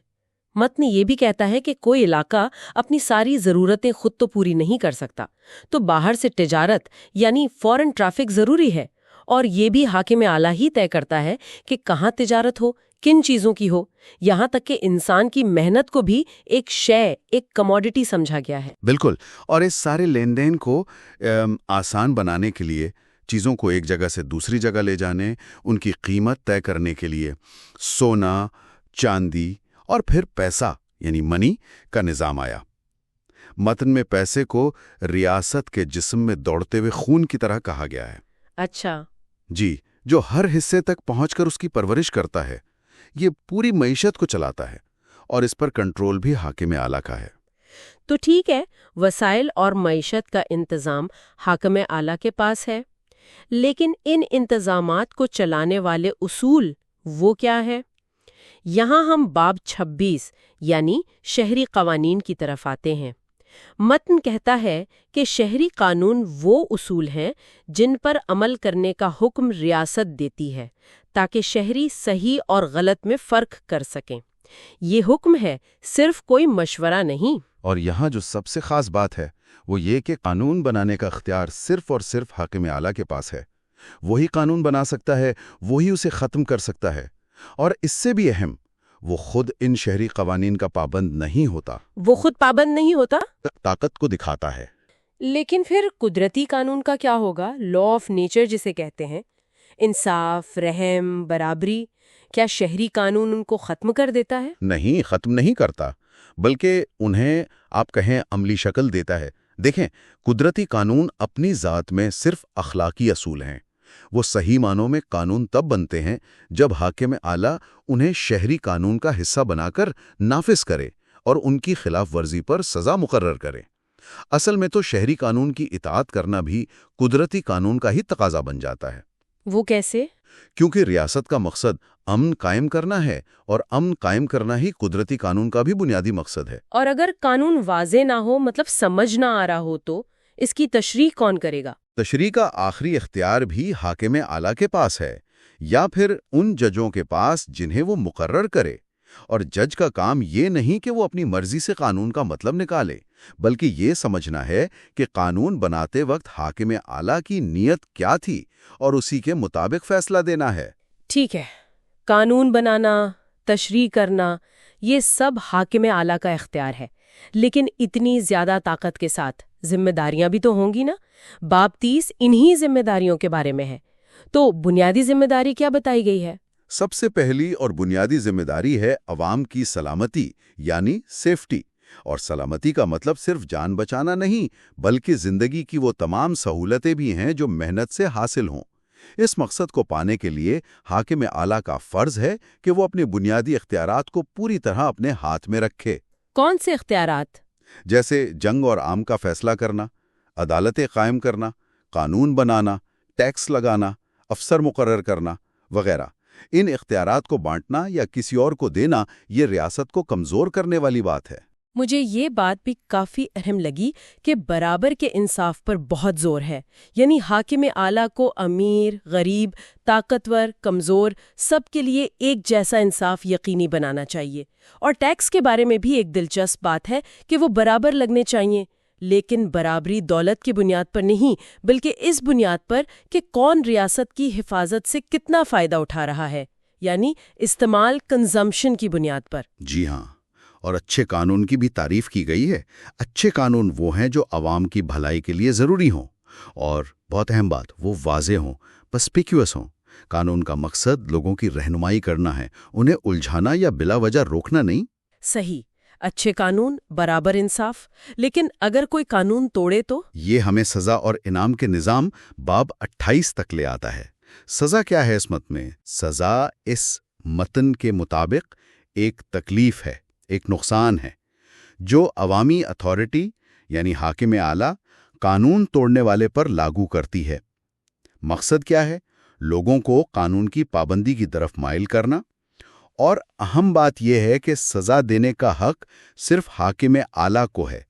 [SPEAKER 2] متن یہ بھی کہتا ہے کہ کوئی علاقہ اپنی ساری ضرورتیں خود تو پوری نہیں کر سکتا، تو باہر سے تجارت یعنی فورن ٹریفک ضروری ہے، اور یہ بھی حاکم اعلیٰ ہی طے کرتا ہے کہ کہاں تجارت ہو، کن چیزوں کی ہو، یہاں تک کہ انسان کی محنت کو بھی ایک ایک کموڈٹی سمجھا گیا ہے۔
[SPEAKER 1] بالکل، اور اس سارے لین دین کو آسان بنانے کے لیے، چیزوں کو ایک جگہ سے دوسری جگہ لے جانے، ان کی قیمت طے کرنے کے لیے سونا، چاندی اور پھر پیسہ یعنی منی کا نظام آیا۔ متن میں پیسے کو ریاست کے جسم میں دوڑتے ہوئے خون کی طرح کہا گیا ہے۔
[SPEAKER 2] اچھا۔
[SPEAKER 1] جی، جو ہر حصے تک پہنچ کر اس کی پرورش کرتا ہے، یہ پوری معیشت کو چلاتا ہے، اور اس پر کنٹرول بھی حاکم اعلیٰ کا ہے۔
[SPEAKER 2] تو ٹھیک ہے، وسائل اور معیشت کا انتظام حاکم اعلیٰ کے پاس ہے، لیکن ان انتظامات کو چلانے والے اصول وہ کیا ہے؟ یہاں ہم باب 26 یعنی شہری قوانین کی طرف آتے ہیں۔ متن کہتا ہے کہ شہری قانون وہ اصول ہیں جن پر عمل کرنے کا حکم ریاست دیتی ہے، تاکہ شہری صحیح اور غلط میں فرق کر سکیں۔ یہ حکم ہے، صرف کوئی مشورہ نہیں۔
[SPEAKER 1] اور یہاں جو سب سے خاص بات ہے وہ یہ کہ قانون بنانے کا اختیار صرف اور صرف حاکم اعلیٰ کے پاس ہے۔ وہی قانون بنا سکتا ہے، وہی اسے ختم کر سکتا ہے، اور اس سے بھی اہم، وہ خود ان شہری قوانین کا پابند نہیں ہوتا۔
[SPEAKER 2] وہ خود پابند نہیں ہوتا؟
[SPEAKER 1] طاقت کو دکھاتا ہے۔
[SPEAKER 2] لیکن پھر قدرتی قانون کا کیا ہوگا؟ لا آف نیچر جسے کہتے ہیں، انصاف، رحم، برابری، کیا شہری قانون ان کو ختم کر دیتا ہے؟
[SPEAKER 1] نہیں، ختم نہیں کرتا، بلکہ انہیں، آپ کہیں، عملی شکل دیتا ہے۔ دیکھیں، قدرتی قانون اپنی ذات میں صرف اخلاقی اصول ہیں۔ وہ صحیح معنوں میں قانون تب بنتے ہیں جب حاکم اعلیٰ انہیں شہری قانون کا حصہ بنا کر نافذ کرے اور ان کی خلاف ورزی پر سزا مقرر کرے۔ اصل میں تو شہری قانون کی اطاعت کرنا بھی قدرتی قانون کا ہی تقاضا بن جاتا ہے۔
[SPEAKER 2] وہ کیسے؟
[SPEAKER 1] کیونکہ ریاست کا مقصد امن قائم کرنا ہے، اور امن قائم کرنا ہی قدرتی قانون کا بھی بنیادی مقصد ہے۔
[SPEAKER 2] اور اگر قانون واضح نہ ہو، مطلب سمجھ نہ آ رہا ہو، تو اس کی تشریح کون کرے گا؟
[SPEAKER 1] تشریح کا آخری اختیار بھی حاکم اعلیٰ کے پاس ہے، یا پھر ان ججوں کے پاس جنہیں وہ مقرر کرے۔ اور جج کا کام یہ نہیں کہ وہ اپنی مرضی سے قانون کا مطلب نکالے، بلکہ یہ سمجھنا ہے کہ قانون بناتے وقت حاکم اعلیٰ کی نیت کیا تھی، اور اسی کے مطابق فیصلہ دینا ہے۔
[SPEAKER 2] ٹھیک ہے، قانون بنانا، تشریح کرنا، یہ سب حاکم اعلیٰ کا اختیار ہے، لیکن اتنی زیادہ طاقت کے ساتھ ذمہ داریاں بھی تو ہوں گی نا؟ باب 30 انہی ذمہ داریوں کے بارے میں ہے۔ تو بنیادی ذمہ داری کیا بتائی گئی ہے؟
[SPEAKER 1] سب سے پہلی اور بنیادی ذمہ داری ہے عوام کی سلامتی، یعنی سیفٹی۔ اور سلامتی کا مطلب صرف جان بچانا نہیں، بلکہ زندگی کی وہ تمام سہولتیں بھی ہیں جو محنت سے حاصل ہوں۔ اس مقصد کو پانے کے لیے حاکم اعلیٰ کا فرض ہے کہ وہ اپنے بنیادی اختیارات کو پوری طرح اپنے ہاتھ میں رکھے۔
[SPEAKER 2] کون سے اختیارات؟
[SPEAKER 1] جیسے جنگ اور عام کا فیصلہ کرنا، عدالتیں قائم کرنا، قانون بنانا، ٹیکس لگانا، افسر مقرر کرنا وغیرہ۔ ان اختیارات کو بانٹنا یا کسی اور کو دینا یہ ریاست کو کمزور کرنے والی بات ہے۔
[SPEAKER 2] مجھے یہ بات بھی کافی اہم لگی کہ برابر کے انصاف پر بہت زور ہے، یعنی حاکم اعلیٰ کو امیر، غریب، طاقتور، کمزور سب کے لیے ایک جیسا انصاف یقینی بنانا چاہیے۔ اور ٹیکس کے بارے میں بھی ایک دلچسپ بات ہے کہ وہ برابر لگنے چاہیے، لیکن برابری دولت کی بنیاد پر نہیں، بلکہ اس بنیاد پر کہ کون ریاست کی حفاظت سے کتنا فائدہ اٹھا رہا ہے، یعنی استعمال کنزمپشن کی بنیاد پر۔
[SPEAKER 1] جی ہاں، اور اچھے قانون کی بھی تعریف کی گئی ہے۔ اچھے قانون وہ ہیں جو عوام کی بھلائی کے لیے ضروری ہوں، اور بہت اہم بات، وہ واضح ہوں، پرسپیکیوس ہوں۔ قانون کا مقصد لوگوں کی رہنمائی کرنا ہے، انہیں الجھانا یا بلا وجہ روکنا نہیں۔
[SPEAKER 2] صحیح، اچھے قانون، برابر انصاف۔ لیکن اگر کوئی قانون توڑے تو؟
[SPEAKER 1] یہ ہمیں سزا اور انعام کے نظام باب 28 تک لے آتا ہے۔ سزا کیا ہے اس مت میں؟ سزا اس متن کے مطابق ایک تکلیف ہے، ایک نقصان ہے، جو عوامی اتھارٹی یعنی حاکم اعلیٰ قانون توڑنے والے پر لاگو کرتی ہے۔ مقصد کیا ہے؟ لوگوں کو قانون کی پابندی کی طرف مائل کرنا۔ اور اہم بات یہ ہے کہ سزا دینے کا حق صرف حاکم اعلیٰ کو ہے،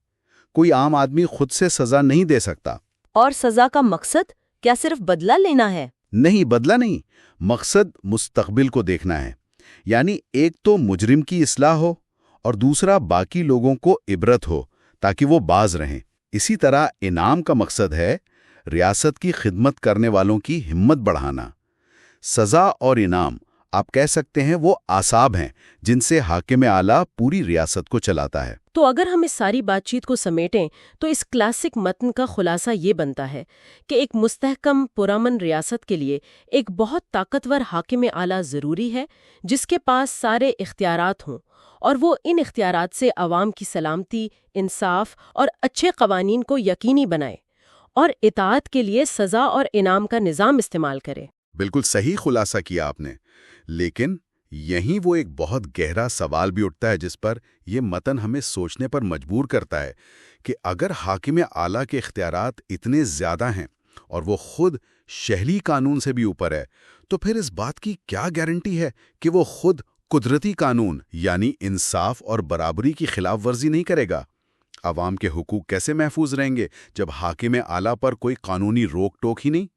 [SPEAKER 1] کوئی عام آدمی خود سے سزا نہیں دے سکتا۔
[SPEAKER 3] اور سزا کا مقصد کیا صرف بدلہ لینا ہے؟
[SPEAKER 1] نہیں، بدلہ نہیں، مقصد مستقبل کو دیکھنا ہے۔ یعنی ایک تو مجرم کی اصلاح ہو اور دوسرا باقی لوگوں کو عبرت ہو تاکہ وہ باز رہیں۔ اسی طرح انعام کا مقصد ہے ریاست کی خدمت کرنے والوں کی ہمت بڑھانا۔ سزا اور انعام آپ کہہ سکتے ہیں وہ اعصاب ہیں جن سے حاکم اعلیٰ پوری ریاست کو چلاتا ہے۔
[SPEAKER 2] تو اگر ہم اس ساری بات چیت کو سمیٹیں تو اس کلاسک متن کا خلاصہ یہ بنتا ہے کہ ایک مستحکم پرامن ریاست کے لیے ایک بہت طاقتور حاکم اعلیٰ ضروری ہے، جس کے پاس سارے اختیارات ہوں، اور وہ ان اختیارات سے عوام کی سلامتی، انصاف اور اچھے قوانین کو یقینی بنائے، اور اطاعت کے لیے سزا اور انعام کا نظام استعمال کرے۔
[SPEAKER 1] بالکل صحیح خلاصہ کیا آپ نے، لیکن یہیں وہ ایک بہت گہرا سوال بھی اٹھتا ہے جس پر یہ متن ہمیں سوچنے پر مجبور کرتا ہے کہ اگر حاکم اعلیٰ کے اختیارات اتنے زیادہ ہیں اور وہ خود شہری قانون سے بھی اوپر ہے، تو پھر اس بات کی کیا گارنٹی ہے کہ وہ خود قدرتی قانون یعنی انصاف اور برابری کی خلاف ورزی نہیں کرے گا؟ عوام کے حقوق کیسے محفوظ رہیں گے جب حاکم اعلیٰ پر کوئی قانونی روک ٹوک ہی نہیں؟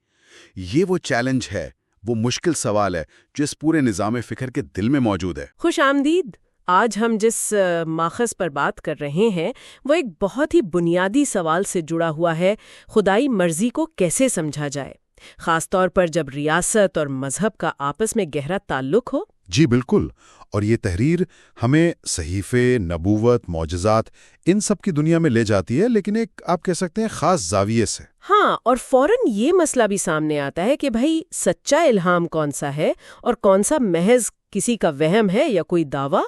[SPEAKER 1] یہ وہ چیلنج ہے، وہ مشکل سوال ہے جو اس پورے نظام فکر کے دل میں موجود ہے۔
[SPEAKER 2] خوش آمدید۔ آج ہم جس ماخذ پر بات کر رہے ہیں وہ ایک بہت ہی بنیادی سوال سے جڑا ہوا ہے، خدائی مرضی کو کیسے سمجھا جائے، خاص طور پر جب ریاست اور مذہب کا آپس میں گہرا تعلق ہو۔
[SPEAKER 4] جی بالکل، اور یہ تحریر ہمیں صحیفے، نبوت، معجزات ان سب کی دنیا میں لے جاتی ہے، لیکن ایک آپ کہہ سکتے ہیں خاص زاویے سے۔
[SPEAKER 2] ہاں، اور فوراً یہ مسئلہ بھی سامنے آتا ہے کہ بھائی سچا الہام کون سا ہے اور کون سا محض کسی کا وہم ہے یا کوئی دعویٰ،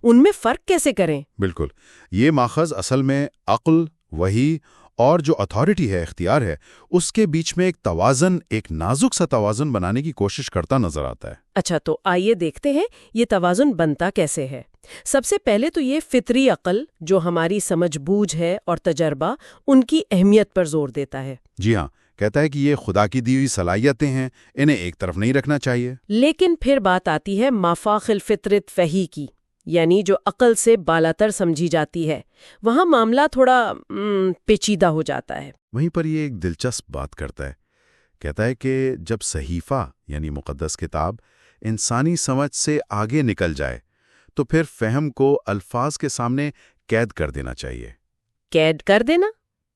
[SPEAKER 2] ان میں فرق کیسے کریں؟
[SPEAKER 4] بالکل، یہ ماخذ اصل میں عقل، وحی اور جو اتھارٹی ہے، اختیار ہے، اس کے بیچ میں ایک توازن، ایک نازک سا توازن بنانے کی کوشش کرتا نظر آتا ہے۔
[SPEAKER 2] اچھا، تو آئیے دیکھتے ہیں یہ توازن بنتا کیسے ہے۔ سب سے پہلے تو یہ فطری عقل جو ہماری سمجھ بوجھ ہے اور تجربہ، ان کی اہمیت پر زور دیتا ہے۔
[SPEAKER 4] جی ہاں، کہتا ہے کہ یہ خدا کی دی ہوئی صلاحیتیں ہیں، انہیں ایک طرف نہیں رکھنا چاہیے۔
[SPEAKER 2] لیکن پھر بات آتی ہے مافاق الفطرت فہی کی، یعنی جو عقل سے بالاتر سمجھی جاتی ہے، وہاں معاملہ تھوڑا پیچیدہ ہو جاتا ہے۔
[SPEAKER 4] وہیں پر یہ ایک دلچسپ بات کرتا ہے، کہتا ہے کہ جب صحیفہ یعنی مقدس کتاب انسانی سمجھ سے آگے نکل جائے تو پھر فہم کو الفاظ کے سامنے قید کر دینا چاہیے۔
[SPEAKER 2] قید کر دینا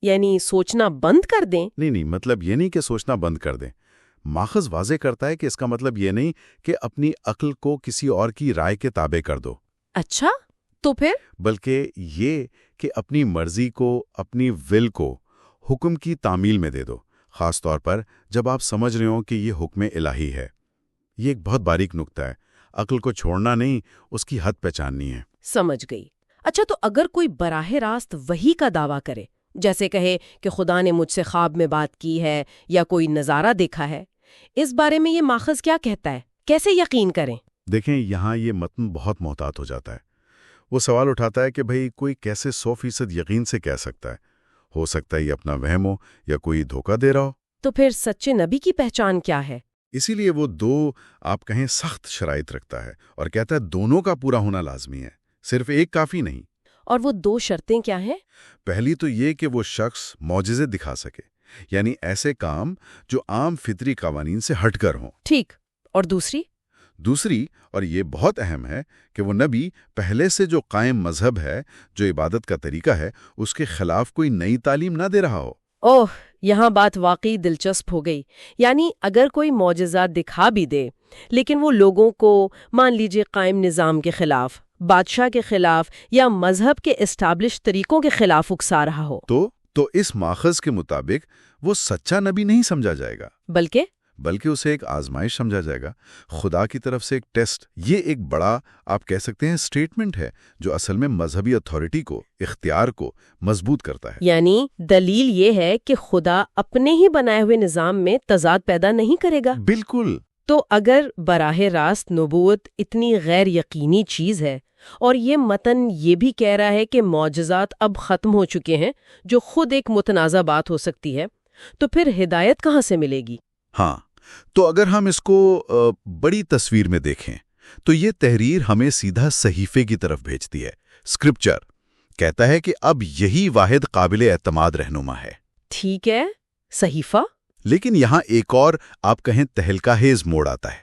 [SPEAKER 2] یعنی سوچنا بند کر دیں؟
[SPEAKER 4] نہیں، مطلب یہ نہیں کہ سوچنا بند کر دیں۔ ماخذ واضح کرتا ہے کہ اس کا مطلب یہ نہیں کہ اپنی عقل کو کسی اور کی رائے کے تابع کر دو۔
[SPEAKER 2] اچھا، تو پھر؟
[SPEAKER 4] بلکہ یہ کہ اپنی مرضی کو، اپنی ول کو حکم کی تعمیل میں دے دو، خاص طور پر جب آپ سمجھ رہے ہوں کہ یہ حکم الہی ہے۔ یہ ایک بہت باریک نکتہ ہے، عقل کو چھوڑنا نہیں، اس کی حد پہچاننی ہے۔
[SPEAKER 2] سمجھ گئی۔ اچھا، تو اگر کوئی براہ راست وحی کا دعویٰ کرے، جیسے کہے کہ خدا نے مجھ سے خواب میں بات کی ہے یا کوئی نظارہ دیکھا ہے، اس بارے میں یہ ماخذ کیا کہتا ہے؟ کیسے یقین کریں؟
[SPEAKER 4] دیکھیں، یہاں یہ متن بہت محتاط ہو جاتا ہے۔ وہ سوال اٹھاتا ہے کہ بھئی کوئی کیسے 100% یقین سے کہہ سکتا ہے؟ ہو سکتا ہے یہ اپنا وہم ہو یا کوئی دھوکہ دے رہا ہو۔
[SPEAKER 2] تو پھر سچے نبی کی پہچان کیا ہے؟
[SPEAKER 4] اسی لیے وہ دو آپ کہیں سخت شرائط رکھتا ہے اور کہتا ہے دونوں کا پورا ہونا لازمی ہے، صرف ایک کافی نہیں۔
[SPEAKER 2] اور وہ 2 شرطیں کیا ہیں؟
[SPEAKER 4] پہلی تو یہ کہ وہ شخص معجزے دکھا سکے، یعنی ایسے کام جو عام فطری قوانین سے ہٹ کر ہوں۔
[SPEAKER 2] ٹھیک، اور دوسری، اور یہ بہت اہم ہے، کہ وہ نبی پہلے سے جو قائم مذہب ہے، جو عبادت کا طریقہ ہے، اس کے خلاف کوئی نئی تعلیم نہ دے رہا ہو۔ اوہ، یہاں بات واقعی دلچسپ ہو گئی۔ یعنی اگر کوئی معجزات دکھا بھی دے لیکن وہ لوگوں کو مان لیجئے قائم نظام کے خلاف، بادشاہ کے خلاف یا مذہب کے اسٹیبلش طریقوں کے خلاف اکسا رہا ہو
[SPEAKER 4] تو اس ماخذ کے مطابق وہ سچا نبی نہیں سمجھا جائے گا، بلکہ اسے ایک آزمائش سمجھا جائے گا، خدا کی طرف سے ایک ٹیسٹ۔ یہ ایک بڑا، آپ کہہ سکتے ہیں، سٹیٹمنٹ ہے جو اصل میں مذہبی اتھارٹی کو، اختیار کو مضبوط کرتا ہے۔
[SPEAKER 2] یعنی دلیل یہ ہے کہ خدا اپنے ہی بنائے ہوئے نظام میں تضاد پیدا نہیں کرے گا۔
[SPEAKER 4] بالکل۔
[SPEAKER 2] تو اگر براہ راست نبوت اتنی غیر یقینی چیز ہے، اور یہ متن یہ بھی کہہ رہا ہے کہ معجزات اب ختم ہو چکے ہیں، جو خود ایک متنازع بات ہو سکتی ہے، تو پھر ہدایت کہاں سے ملے گی؟
[SPEAKER 4] ہاں، تو اگر ہم اس کو بڑی تصویر میں دیکھیں تو یہ تحریر ہمیں سیدھا صحیفے کی طرف بھیجتی ہے۔ اسکرپچر کہتا ہے کہ اب یہی واحد قابل اعتماد رہنما ہے۔
[SPEAKER 2] ٹھیک ہے، صحیفہ۔
[SPEAKER 4] لیکن یہاں ایک اور، آپ کہیں، تہلکہ خیز موڑ آتا ہے۔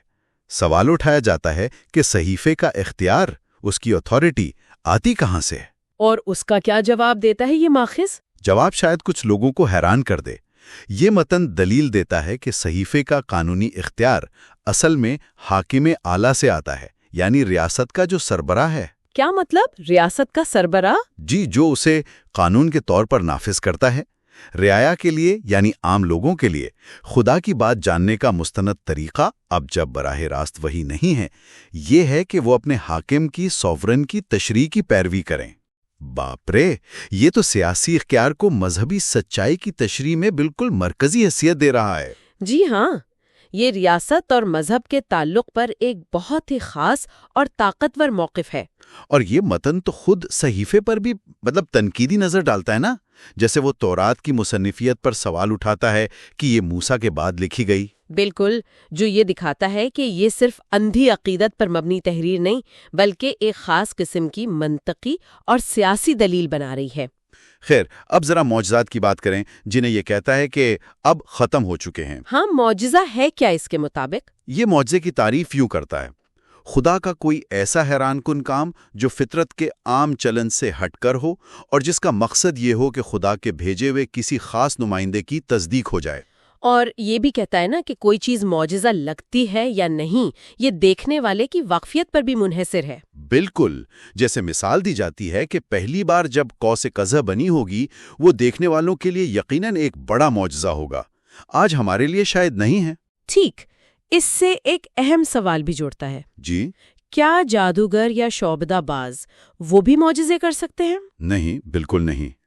[SPEAKER 4] سوال اٹھایا جاتا ہے کہ صحیفے کا اختیار، اس کی اتھارٹی آتی کہاں سے ہے؟
[SPEAKER 2] اور اس کا کیا جواب دیتا ہے یہ ماخذ؟
[SPEAKER 4] جواب شاید کچھ لوگوں کو حیران کر دے۔ یہ متن دلیل دیتا ہے کہ صحیفے کا قانونی اختیار اصل میں حاکم اعلیٰ سے آتا ہے، یعنی ریاست کا جو سربراہ ہے۔
[SPEAKER 2] کیا مطلب، ریاست کا سربراہ؟
[SPEAKER 4] جی، جو اسے قانون کے طور پر نافذ کرتا ہے۔ رعایا کے لیے، یعنی عام لوگوں کے لیے، خدا کی بات جاننے کا مستند طریقہ اب جب براہ راست وہی نہیں ہے، یہ ہے کہ وہ اپنے حاکم کی، سوورن کی تشریح کی پیروی کریں۔ باپ رے، یہ تو سیاسی اختیار کو مذہبی سچائی کی تشریح میں بالکل مرکزی حیثیت دے رہا ہے۔
[SPEAKER 2] جی ہاں، یہ ریاست اور مذہب کے تعلق پر ایک بہت ہی خاص اور طاقتور موقف ہے۔
[SPEAKER 4] اور یہ متن تو خود صحیفے پر بھی تنقیدی نظر ڈالتا ہے نا، جیسے وہ تورات کی مصنفیت پر سوال اٹھاتا ہے کہ یہ موسیٰ کے بعد لکھی گئی۔
[SPEAKER 2] بالکل، جو یہ دکھاتا ہے کہ یہ صرف اندھی عقیدت پر مبنی تحریر نہیں، بلکہ ایک خاص قسم کی منطقی اور سیاسی دلیل بنا رہی ہے۔
[SPEAKER 4] خیر، اب ذرا معجزات کی بات کریں، جنہیں یہ کہتا ہے کہ اب ختم ہو چکے ہیں۔
[SPEAKER 2] ہاں، معجزہ ہے کیا اس کے مطابق؟
[SPEAKER 4] یہ معجزے کی تعریف یوں کرتا ہے: خدا کا کوئی ایسا حیران کن کام جو فطرت کے عام چلن سے ہٹ کر ہو، اور جس کا مقصد یہ ہو کہ خدا کے بھیجے ہوئے کسی خاص نمائندے کی تصدیق ہو جائے۔
[SPEAKER 2] اور یہ بھی کہتا ہے نا کہ کوئی چیز معجزہ لگتی ہے یا نہیں، یہ دیکھنے والے کی واقفیت پر بھی منحصر ہے۔
[SPEAKER 4] بالکل، جیسے مثال دی جاتی ہے کہ پہلی بار جب قوس قزح بنی ہوگی، وہ دیکھنے والوں کے لیے یقیناً ایک بڑا معجزہ ہوگا۔ آج ہمارے لیے شاید نہیں ہے۔
[SPEAKER 2] ٹھیک، اس سے ایک اہم سوال بھی جوڑتا ہے۔
[SPEAKER 4] جی؟
[SPEAKER 2] کیا جادوگر یا شعبدہ باز وہ بھی معجزے کر سکتے ہیں؟
[SPEAKER 4] نہیں، بالکل نہیں۔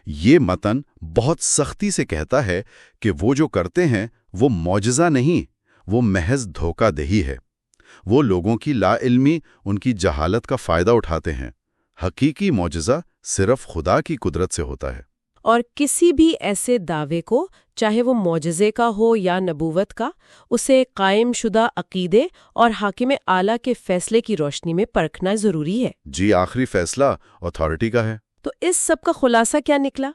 [SPEAKER 4] یہ متن بہت سختی سے کہتا ہے کہ وہ جو کرتے ہیں وہ معجزہ نہیں، وہ محض دھوکہ دہی ہے۔ وہ لوگوں کی لا علمی، ان کی جہالت کا فائدہ اٹھاتے ہیں۔ حقیقی معجزہ صرف خدا کی قدرت سے ہوتا ہے۔
[SPEAKER 2] اور کسی بھی ایسے دعوے کو، چاہے وہ معجزے کا ہو یا نبوت کا، اسے قائم شدہ عقیدے اور حاکم اعلیٰ کے فیصلے کی روشنی میں پرکھنا ضروری ہے۔
[SPEAKER 4] جی، آخری فیصلہ اتھارٹی کا ہے۔
[SPEAKER 2] تو اس سب کا خلاصہ کیا نکلا؟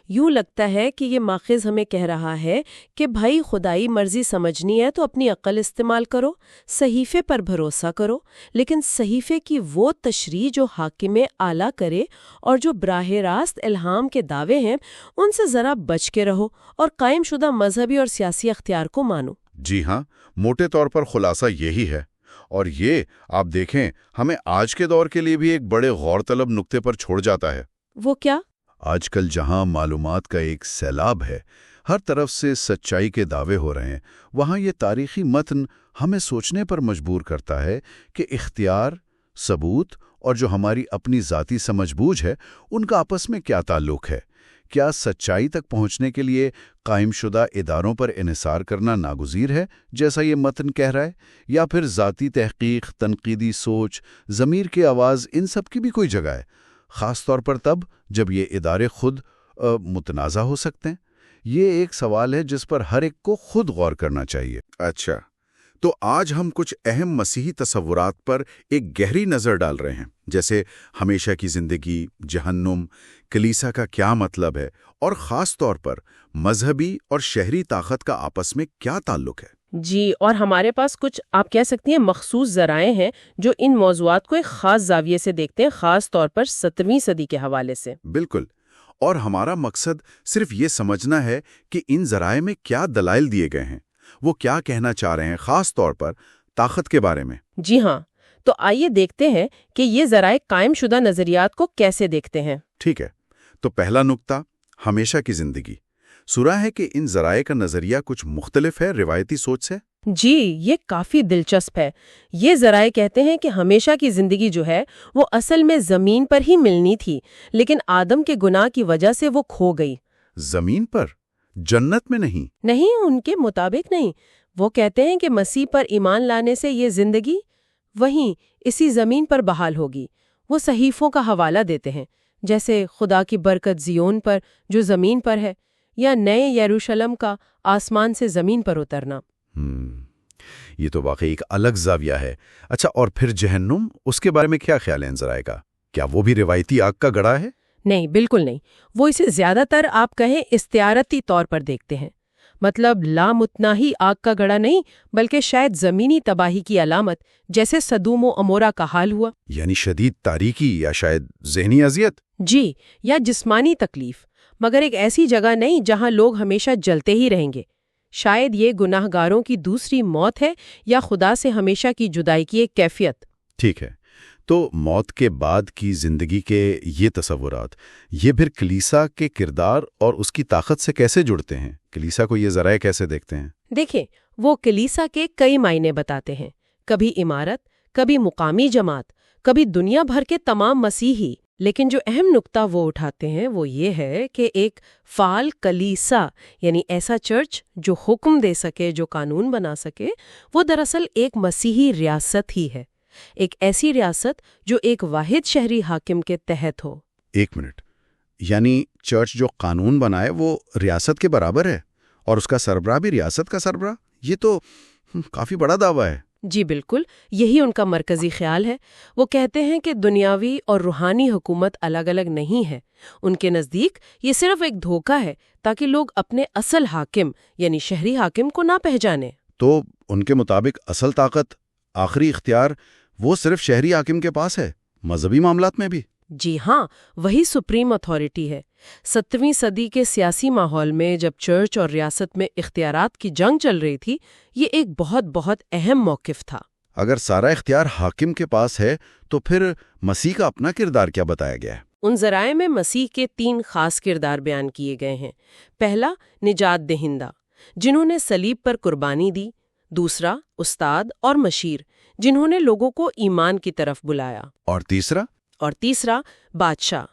[SPEAKER 2] یوں لگتا ہے کہ یہ ماخذ ہمیں کہہ رہا ہے کہ بھائی، خدائی مرضی سمجھنی ہے تو اپنی عقل استعمال کرو، صحیفے پر بھروسہ کرو، لیکن صحیفے کی وہ تشریح جو حاکم اعلیٰ کرے اور جو براہ راست الہام کے دعوے ہیں، ان سے ذرا بچ کے رہو اور قائم شدہ مذہبی اور سیاسی اختیار کو مانو۔
[SPEAKER 4] جی ہاں، موٹے طور پر خلاصہ یہی ہے۔ اور یہ آپ دیکھیں، ہمیں آج کے دور کے لیے بھی ایک بڑے غور طلب نقطے پر چھوڑ جاتا ہے۔
[SPEAKER 2] وہ کیا؟
[SPEAKER 4] آج کل جہاں معلومات کا ایک سیلاب ہے، ہر طرف سے سچائی کے دعوے ہو رہے ہیں، وہاں یہ تاریخی متن ہمیں سوچنے پر مجبور کرتا ہے کہ اختیار، ثبوت اور جو ہماری اپنی ذاتی سمجھ بوجھ ہے، ان کا آپس میں کیا تعلق ہے۔ کیا سچائی تک پہنچنے کے لیے قائم شدہ اداروں پر انحصار کرنا ناگزیر ہے، جیسا یہ متن کہہ رہا ہے، یا پھر ذاتی تحقیق، تنقیدی سوچ، ضمیر کی آواز، ان سب کی بھی کوئی جگہ ہے، خاص طور پر تب جب یہ ادارے خود متنازع ہو سکتے ہیں؟ یہ ایک سوال ہے جس پر ہر ایک کو خود غور کرنا چاہیے۔ اچھا، تو آج ہم کچھ اہم مسیحی تصورات پر ایک گہری نظر ڈال رہے ہیں، جیسے ہمیشہ کی زندگی، جہنم، کلیسا کا کیا مطلب ہے، اور خاص طور پر مذہبی اور شہری طاقت کا آپس میں کیا تعلق ہے۔
[SPEAKER 2] جی، اور ہمارے پاس کچھ آپ کہہ سکتی ہیں مخصوص ذرائع ہیں جو ان موضوعات کو ایک خاص زاویے سے دیکھتے ہیں، خاص طور پر 17ویں صدی کے حوالے سے۔
[SPEAKER 4] بالکل، اور ہمارا مقصد صرف یہ سمجھنا ہے کہ ان ذرائع میں کیا دلائل دیے گئے ہیں، وہ کیا کہنا چاہ رہے ہیں، خاص طور پر طاقت کے بارے میں۔
[SPEAKER 2] جی ہاں، تو آئیے دیکھتے ہیں کہ یہ ذرائع قائم شدہ نظریات کو کیسے دیکھتے ہیں۔
[SPEAKER 4] ٹھیک ہے، تو پہلا نقطہ ہمیشہ کی زندگی۔ سنا ہے کہ ان ذرائع کا نظریہ کچھ مختلف ہے روایتی سوچ سے۔
[SPEAKER 2] جی، یہ کافی دلچسپ ہے۔ یہ ذرائع کہتے ہیں کہ ہمیشہ کی زندگی جو ہے وہ اصل میں زمین پر ہی ملنی تھی، لیکن آدم کے گناہ کی وجہ سے وہ کھو گئی۔
[SPEAKER 4] زمین پر؟ جنت میں نہیں؟
[SPEAKER 2] نہیں، ان کے مطابق نہیں۔ وہ کہتے ہیں کہ مسیح پر ایمان لانے سے یہ زندگی وہیں اسی زمین پر بحال ہوگی۔ وہ صحیفوں کا حوالہ دیتے ہیں، جیسے خدا کی برکت زیون پر جو زمین پر ہے، یا نئے یروشلم کا آسمان سے زمین پر اترنا۔
[SPEAKER 4] یہ تو واقعی ایک الگ زاویہ ہے۔ اچھا، اور پھر جہنم، اس کے بارے میں کیا خیال ہے ان ذرائع کا؟ کیا وہ بھی روایتی آگ کا گڑھا ہے؟
[SPEAKER 2] نہیں، بالکل نہیں۔ وہ اسے زیادہ تر آپ کہیں استعارتی طور پر دیکھتے ہیں، مطلب لامتناہی آگ کا گڑھا نہیں، بلکہ شاید زمینی تباہی کی علامت، جیسے سدوم و عمورہ کا حال ہوا۔
[SPEAKER 4] یعنی شدید تاریکی یا شاید ذہنی اذیت؟
[SPEAKER 2] جی، یا جسمانی تکلیف، مگر ایک ایسی جگہ نہیں جہاں لوگ ہمیشہ جلتے ہی رہیں گے۔ شاید یہ گناہ گاروں کی دوسری موت ہے، یا خدا سے ہمیشہ کی جدائی کی ایک کیفیت۔
[SPEAKER 4] ٹھیک ہے، تو موت کے بعد کی زندگی کے یہ تصورات، یہ پھر کلیسا کے کردار اور اس کی طاقت سے کیسے جڑتے ہیں؟ کلیسا کو یہ ذرائع کیسے دیکھتے ہیں؟
[SPEAKER 2] دیکھیں، وہ کلیسا کے کئی معنی بتاتے ہیں، کبھی عمارت، کبھی مقامی جماعت، کبھی دنیا بھر کے تمام مسیحی۔ لیکن جو اہم نقطہ وہ اٹھاتے ہیں وہ یہ ہے کہ ایک فعال کلیسا، یعنی ایسا چرچ جو حکم دے سکے، جو قانون بنا سکے، وہ دراصل ایک مسیحی ریاست ہی ہے، ایک ایسی ریاست جو ایک واحد شہری حاکم کے تحت ہو۔
[SPEAKER 4] ایک منٹ، یعنی چرچ جو قانون بنائے وہ ریاست کے برابر ہے، اور اس کا سربراہ بھی ریاست کا سربراہ؟ یہ تو کافی بڑا دعویٰ ہے۔
[SPEAKER 2] جی بالکل، یہی ان کا مرکزی خیال ہے۔ وہ کہتے ہیں کہ دنیاوی اور روحانی حکومت الگ الگ نہیں ہے۔ ان کے نزدیک یہ صرف ایک دھوکہ ہے تاکہ لوگ اپنے اصل حاکم یعنی شہری حاکم کو نہ پہچانیں۔
[SPEAKER 4] تو ان کے مطابق اصل طاقت، آخری اختیار، وہ صرف شہری حاکم کے پاس ہے، مذہبی معاملات میں بھی؟
[SPEAKER 2] جی ہاں، وہی سپریم اتھارٹی ہے۔ 17ویں صدی کے سیاسی ماحول میں جب چرچ اور ریاست میں اختیارات کی جنگ چل رہی تھی، یہ ایک بہت اہم موقف تھا۔
[SPEAKER 4] اگر سارا اختیار حاکم کے پاس ہے تو پھر مسیح کا اپنا کردار کیا بتایا گیا ہے؟
[SPEAKER 2] ان ذرائع میں مسیح کے 3 خاص کردار بیان کیے گئے ہیں۔ پہلا، نجات دہندہ، جنہوں نے صلیب پر قربانی دی۔ دوسرا، استاد اور مشیر، جنہوں نے لوگوں کو ایمان کی طرف بلایا۔
[SPEAKER 4] اور تیسرا،
[SPEAKER 2] بادشاہ۔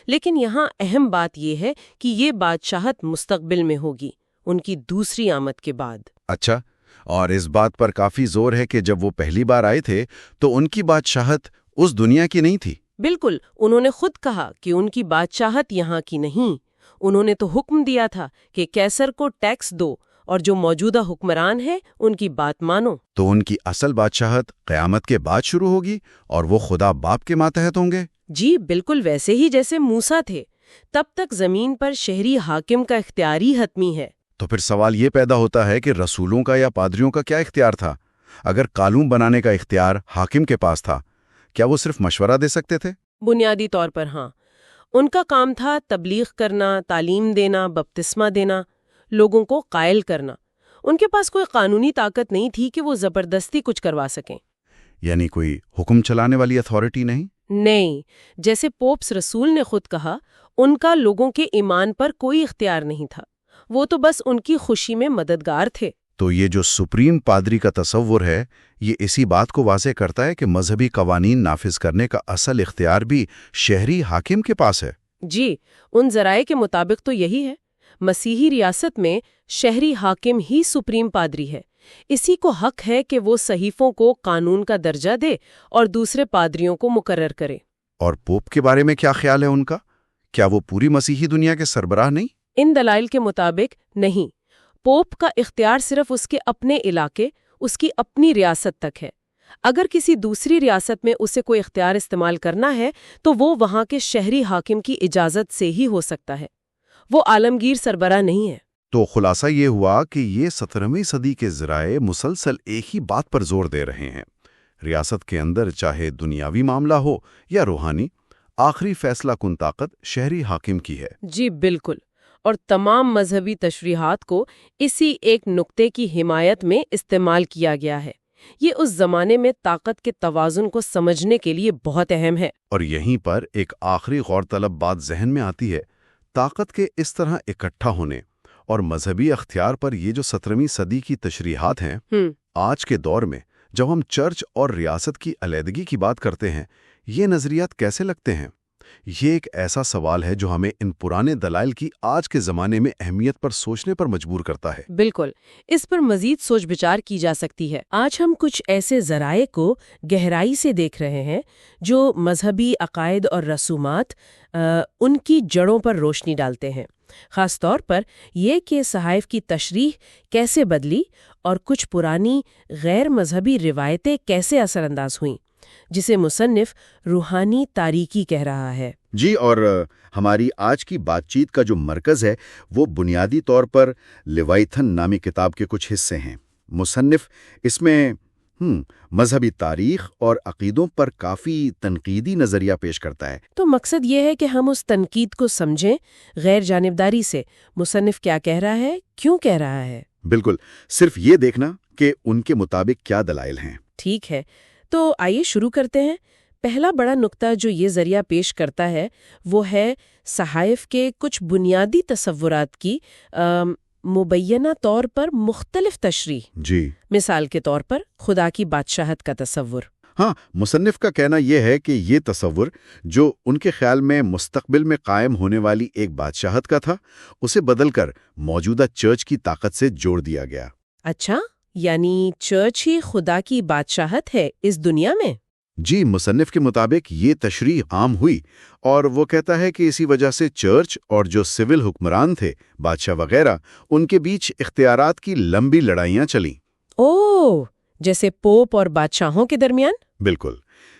[SPEAKER 2] لیکن یہاں اہم بات یہ ہے کہ یہ بادشاہت مستقبل میں ہوگی، ان کی دوسری آمد کے بعد۔
[SPEAKER 4] اچھا، اور اس بات پر کافی زور ہے کہ جب وہ پہلی بار آئے تھے تو ان کی بادشاہت اس دنیا کی نہیں تھی۔
[SPEAKER 2] بالکل، انہوں نے خود کہا کہ ان کی بادشاہت یہاں کی نہیں۔ انہوں نے تو حکم دیا تھا کہ کیسر کو ٹیکس دو اور جو موجودہ حکمران ہیں ان کی بات مانو۔
[SPEAKER 4] تو ان کی اصل بادشاہت قیامت کے بعد شروع ہوگی اور وہ خدا باپ کے ماتحت ہوں گے؟
[SPEAKER 2] جی بالکل، ویسے ہی جیسے موسیٰ تھے۔ تب تک زمین پر شہری حاکم کا اختیار ہی حتمی ہے۔
[SPEAKER 4] تو پھر سوال یہ پیدا ہوتا ہے کہ رسولوں کا یا پادریوں کا کیا اختیار تھا؟ اگر قانون بنانے کا اختیار حاکم کے پاس تھا، کیا وہ صرف مشورہ دے سکتے تھے؟
[SPEAKER 2] بنیادی طور پر ہاں۔ ان کا کام تھا تبلیغ کرنا، تعلیم دینا، بپتسمہ دینا، لوگوں کو قائل کرنا۔ ان کے پاس کوئی قانونی طاقت نہیں تھی کہ وہ زبردستی کچھ کروا سکیں۔
[SPEAKER 4] یعنی کوئی حکم چلانے والی اتھارٹی نہیں؟
[SPEAKER 2] نہیں، جیسے پوپس رسول نے خود کہا، ان کا لوگوں کے ایمان پر کوئی اختیار نہیں تھا، وہ تو بس ان کی خوشی میں مددگار تھے۔
[SPEAKER 4] تو یہ جو سپریم پادری کا تصور ہے، یہ اسی بات کو واضح کرتا ہے کہ مذہبی قوانین نافذ کرنے کا اصل اختیار بھی شہری حاکم کے پاس ہے۔
[SPEAKER 2] جی، ان ذرائع کے مطابق تو یہی ہے۔ مسیحی ریاست میں شہری حاکم ہی سپریم پادری ہے۔ اسی کو حق ہے کہ وہ صحیفوں کو قانون کا درجہ دے اور دوسرے پادریوں کو مقرر کرے۔
[SPEAKER 4] اور پوپ کے بارے میں کیا خیال ہے ان کا؟ کیا وہ پوری مسیحی دنیا کے سربراہ نہیں؟
[SPEAKER 2] ان دلائل کے مطابق نہیں۔ پوپ کا اختیار صرف اس کے اپنے علاقے، اس کی اپنی ریاست تک ہے۔ اگر کسی دوسری ریاست میں اسے کوئی اختیار استعمال کرنا ہے تو وہ وہاں کے شہری حاکم کی اجازت سے ہی ہو سکتا ہے، وہ عالمگیر سربراہ نہیں ہے۔
[SPEAKER 1] تو خلاصہ یہ ہوا کہ یہ 17ویں صدی کے ذرائع مسلسل ایک ہی بات پر زور دے رہے ہیں، ریاست کے اندر چاہے دنیاوی معاملہ ہو یا روحانی، آخری فیصلہ کن طاقت شہری حاکم کی ہے۔
[SPEAKER 2] جی بالکل، اور تمام مذہبی تشریحات کو اسی ایک نقطے کی حمایت میں استعمال کیا گیا ہے۔ یہ اس زمانے میں طاقت کے توازن کو سمجھنے کے لیے بہت اہم ہے۔
[SPEAKER 1] اور یہیں پر ایک آخری غور طلب بات ذہن میں آتی ہے، طاقت کے اس طرح اکٹھا ہونے اور مذہبی اختیار پر یہ جو 17ویں صدی کی تشریحات ہیں، آج کے دور میں جب ہم چرچ اور ریاست کی علیحدگی کی بات کرتے ہیں، یہ نظریات کیسے لگتے ہیں؟ یہ ایک ایسا سوال ہے جو ہمیں ان پرانے دلائل کی آج کے زمانے میں اہمیت پر سوچنے پر مجبور کرتا ہے۔
[SPEAKER 2] بالکل، اس پر مزید سوچ بچار کی جا سکتی ہے۔ آج ہم کچھ ایسے ذرائع کو گہرائی سے دیکھ رہے ہیں جو مذہبی عقائد اور رسومات ان کی جڑوں پر روشنی ڈالتے ہیں، خاص طور پر یہ کہ صحائف کی تشریح کیسے بدلی اور کچھ پرانی غیر مذہبی روایتیں کیسے اثر انداز ہوئیں، جسے مصنف روحانی تاریکی کہہ رہا ہے۔
[SPEAKER 1] جی، اور ہماری آج کی بات چیت کا جو مرکز ہے وہ بنیادی طور پر لیوائتھن نامی کتاب کے کچھ حصے ہیں۔ مصنف اس میں مذہبی تاریخ اور عقیدوں پر کافی تنقیدی نظریہ پیش کرتا ہے۔
[SPEAKER 2] تو مقصد یہ ہے کہ ہم اس تنقید کو سمجھیں غیر جانبداری سے، مصنف کیا کہہ رہا ہے، کیوں کہہ رہا ہے۔
[SPEAKER 1] بالکل، صرف یہ دیکھنا کہ ان کے مطابق کیا دلائل ہیں۔
[SPEAKER 2] ٹھیک ہے، تو آئیے شروع کرتے ہیں۔ پہلا بڑا نقطہ جو یہ ذریعہ پیش کرتا ہے وہ ہے صحائف کے کچھ بنیادی تصورات کی مبینہ طور پر مختلف تشریح۔
[SPEAKER 1] جی،
[SPEAKER 2] مثال کے طور پر خدا کی بادشاہت کا تصور۔
[SPEAKER 1] ہاں، مصنف کا کہنا یہ ہے کہ یہ تصور جو ان کے خیال میں مستقبل میں قائم ہونے والی ایک بادشاہت کا تھا، اسے بدل کر موجودہ چرچ کی طاقت سے جوڑ دیا گیا۔
[SPEAKER 2] اچھا، یعنی چرچ ہی خدا کی بادشاہت ہے اس دنیا میں؟
[SPEAKER 1] جی، مصنف کے مطابق یہ تشریح عام ہوئی، اور وہ کہتا ہے کہ اسی وجہ سے چرچ اور جو سول حکمران تھے، بادشاہ وغیرہ، ان کے بیچ اختیارات کی لمبی لڑائیاں چلیں۔
[SPEAKER 2] اوہ، جیسے پوپ اور بادشاہوں کے درمیان؟
[SPEAKER 1] بالکل،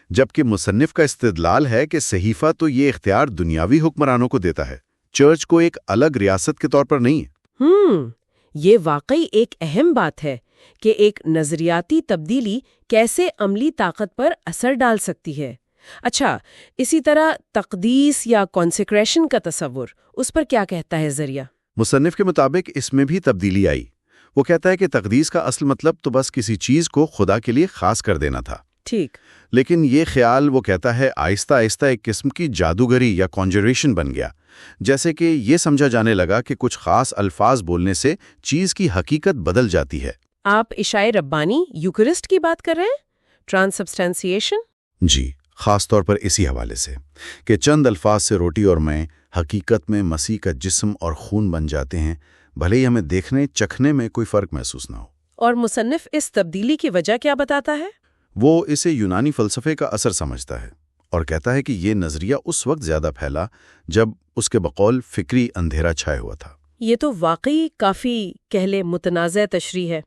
[SPEAKER 1] جبکہ مصنف کا استدلال ہے کہ صحیفہ تو یہ اختیار دنیاوی حکمرانوں کو دیتا ہے، چرچ کو ایک الگ ریاست کے طور پر نہیں ہے۔
[SPEAKER 2] یہ واقعی ایک اہم بات ہے کہ ایک نظریاتی تبدیلی کیسے عملی طاقت پر اثر ڈال سکتی ہے۔ اچھا، اسی طرح تقدیس یا کانسیکریشن کا تصور، اس پر کیا کہتا ہے ذریعہ؟
[SPEAKER 1] مصنف کے مطابق اس میں بھی تبدیلی آئی۔ وہ کہتا ہے کہ تقدیس کا اصل مطلب تو بس کسی چیز کو خدا کے لیے خاص کر دینا تھا۔
[SPEAKER 2] ٹھیک،
[SPEAKER 1] لیکن یہ خیال وہ کہتا ہے آہستہ آہستہ ایک قسم کی جادوگری یا کانجریشن بن گیا، جیسے کہ یہ سمجھا جانے لگا کہ کچھ خاص الفاظ بولنے سے چیز کی حقیقت بدل جاتی ہے۔
[SPEAKER 2] آپ عشائے ربانی یوکرسٹ کی بات کر رہے ہیں؟ ٹرانسبسٹینسیشن؟
[SPEAKER 1] جی، خاص طور پر اسی حوالے سے کہ چند الفاظ سے روٹی اور میں حقیقت میں مسیح کا جسم اور خون بن جاتے ہیں، بھلے ہی ہمیں دیکھنے چکھنے میں کوئی فرق محسوس نہ ہو۔
[SPEAKER 2] اور مصنف اس تبدیلی کی وجہ کیا بتاتا ہے؟
[SPEAKER 1] وہ اسے یونانی فلسفے کا اثر سمجھتا ہے اور کہتا ہے کہ یہ نظریہ اس وقت زیادہ پھیلا جب اس کے بقول فکری اندھیرا چھائے ہوا تھا۔
[SPEAKER 2] یہ تو واقعی کافی کہلے متنازع تشریح ہے۔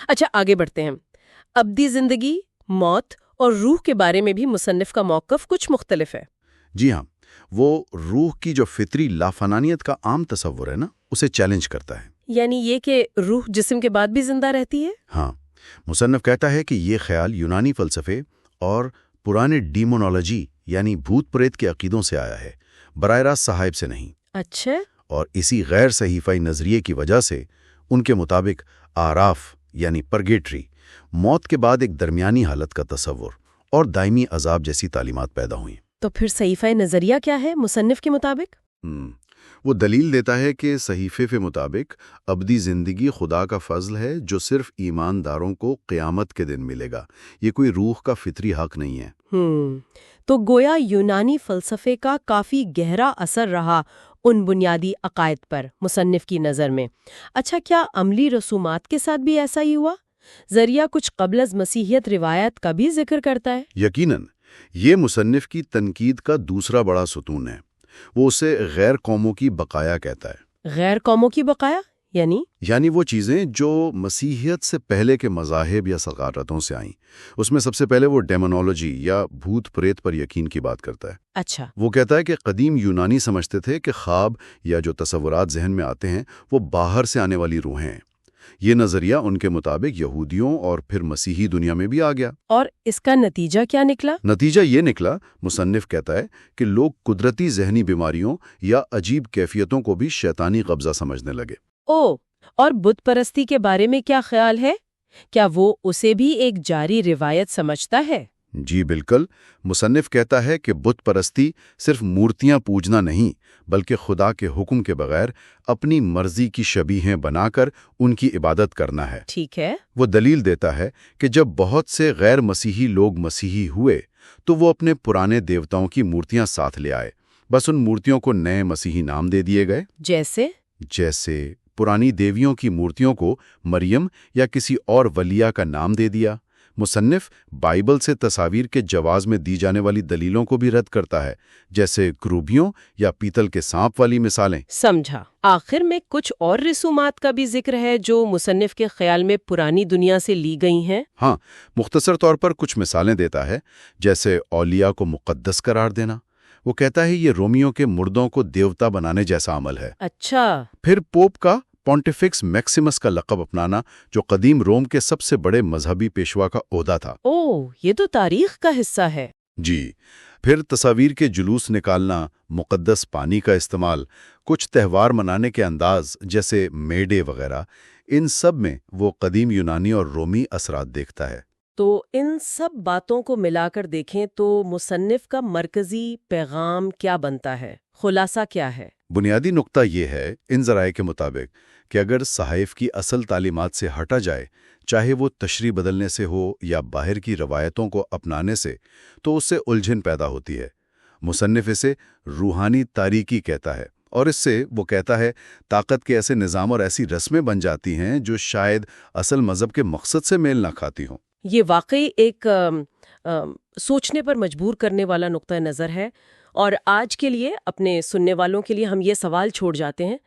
[SPEAKER 2] اچھا، آگے بڑھتے ہیں۔ ابدی زندگی، موت اور روح کے بارے میں بھی مصنف کا موقف کچھ مختلف ہے۔
[SPEAKER 1] جی ہاں، وہ روح کی جو فطری لافنانیت کا عام تصور ہے نا، اسے چیلنج کرتا ہے۔
[SPEAKER 2] یعنی یہ کہ روح جسم کے بعد بھی زندہ رہتی ہے؟
[SPEAKER 1] ہاں، مصنف کہتا ہے کہ یہ خیال یونانی فلسفے اور پرانے ڈیمونالوجی یعنی بھوت پریت کے عقیدوں سے آیا ہے، براہ راست صحائف سے نہیں۔
[SPEAKER 2] اچھا،
[SPEAKER 1] اور اسی غیر صحیفائی نظریے کی وجہ سے ان کے مطابق آراف یعنی پرگیٹری، موت کے بعد ایک درمیانی حالت کا تصور اور دائمی عذاب جیسی تعلیمات پیدا ہوئیں۔
[SPEAKER 2] تو پھر صحیفہ نظریہ کیا ہے مصنف کے مطابق؟
[SPEAKER 1] وہ دلیل دیتا ہے کہ صحیفے کے مطابق ابدی زندگی خدا کا فضل ہے جو صرف ایمانداروں کو قیامت کے دن ملے گا، یہ کوئی روح کا فطری حق نہیں ہے۔
[SPEAKER 2] تو گویا یونانی فلسفے کا کافی گہرا اثر رہا ان بنیادی عقائد پر مصنف کی نظر میں۔ اچھا، کیا عملی رسومات کے ساتھ بھی ایسا ہی ہوا؟ ذریعہ کچھ قبل از مسیحیت روایت کا بھی ذکر کرتا ہے۔
[SPEAKER 1] یقیناً، یہ مصنف کی تنقید کا دوسرا بڑا ستون ہے۔ وہ اسے غیر قوموں کی بقایا کہتا ہے۔
[SPEAKER 2] غیر قوموں کی بقایا
[SPEAKER 1] یعنی وہ چیزیں جو مسیحیت سے پہلے کے مذاہب یا ثقافتوں سے آئیں. اس میں سب سے پہلے وہ ڈیمونالوجی یا بھوت پریت پر یقین کی بات کرتا ہے.
[SPEAKER 2] اچھا.
[SPEAKER 1] وہ کہتا ہے کہ قدیم یونانی سمجھتے تھے کہ خواب یا جو تصورات ذہن میں آتے ہیں وہ باہر سے آنے والی روحیں ہیں. یہ نظریہ ان کے مطابق یہودیوں اور پھر مسیحی دنیا میں بھی آ گیا.
[SPEAKER 2] اور اس کا نتیجہ کیا نکلا؟
[SPEAKER 1] نتیجہ یہ نکلا، مصنف کہتا ہے کہ لوگ قدرتی ذہنی بیماریوں یا عجیب کیفیتوں کو بھی شیطانی قبضہ سمجھنے لگے.
[SPEAKER 2] اور بت پرستی کے بارے میں کیا خیال ہے؟ کیا وہ اسے بھی ایک جاری روایت سمجھتا ہے؟
[SPEAKER 1] جی بالکل. مصنف کہتا ہے کہ بت پرستی صرف مورتیاں پوجنا نہیں بلکہ خدا کے حکم کے بغیر اپنی مرضی کی شبیہیں بنا کر ان کی عبادت کرنا ہے.
[SPEAKER 2] ٹھیک ہے.
[SPEAKER 1] وہ دلیل دیتا ہے کہ جب بہت سے غیر مسیحی لوگ مسیحی ہوئے تو وہ اپنے پرانے دیوتاؤں کی مورتیاں ساتھ لے آئے. بس ان مورتیوں کو نئے مسیحی نام دے دیے گئے. جیسے پرانی دیویوں کی مورتیوں کو مریم یا کسی اور ولیہ کا نام دے دیا. مصنف بائبل سے تصاویر کے جواز میں دی جانے والی دلیلوں کو بھی رد کرتا ہے، جیسے کروبیوں یا پیتل کے سانپ والی مثالیں.
[SPEAKER 2] سمجھا. آخر میں کچھ اور رسومات کا بھی ذکر ہے جو مصنف کے خیال میں پرانی دنیا سے لی گئی ہیں.
[SPEAKER 1] ہاں، مختصر طور پر کچھ مثالیں دیتا ہے، جیسے اولیاء کو مقدس قرار دینا. وہ کہتا ہے یہ رومیوں کے مردوں کو دیوتا بنانے جیسا عمل ہے.
[SPEAKER 2] اچھا.
[SPEAKER 1] پھر پوپ کا پونٹیفکس میکسیمس کا لقب اپنانا، جو قدیم روم کے سب سے بڑے مذہبی پیشوا کا عہدہ تھا.
[SPEAKER 2] یہ تو تاریخ کا حصہ ہے.
[SPEAKER 1] جی. پھر تصاویر کے جلوس نکالنا، مقدس پانی کا استعمال، کچھ تہوار منانے کے انداز جیسے مے ڈے وغیرہ، ان سب میں وہ قدیم یونانی اور رومی اثرات دیکھتا ہے.
[SPEAKER 2] تو ان سب باتوں کو ملا کر دیکھیں تو مصنف کا مرکزی پیغام کیا بنتا ہے؟ خلاصہ کیا ہے؟
[SPEAKER 1] بنیادی نقطہ یہ ہے ان ذرائع کے مطابق کہ اگر صحائف کی اصل تعلیمات سے ہٹا جائے، چاہے وہ تشریح بدلنے سے ہو یا باہر کی روایتوں کو اپنانے سے، تو اس سے الجھن پیدا ہوتی ہے. مصنف اسے روحانی تاریکی کہتا ہے، اور اس سے وہ کہتا ہے طاقت کے ایسے نظام اور ایسی رسمیں بن جاتی ہیں جو شاید اصل مذہب کے مقصد سے میل نہ کھاتی ہوں.
[SPEAKER 2] یہ واقعی ایک سوچنے پر مجبور کرنے والا نقطہ نظر ہے. اور آج کے لیے اپنے سننے والوں کے لیے ہم یہ سوال چھوڑ جاتے ہیں،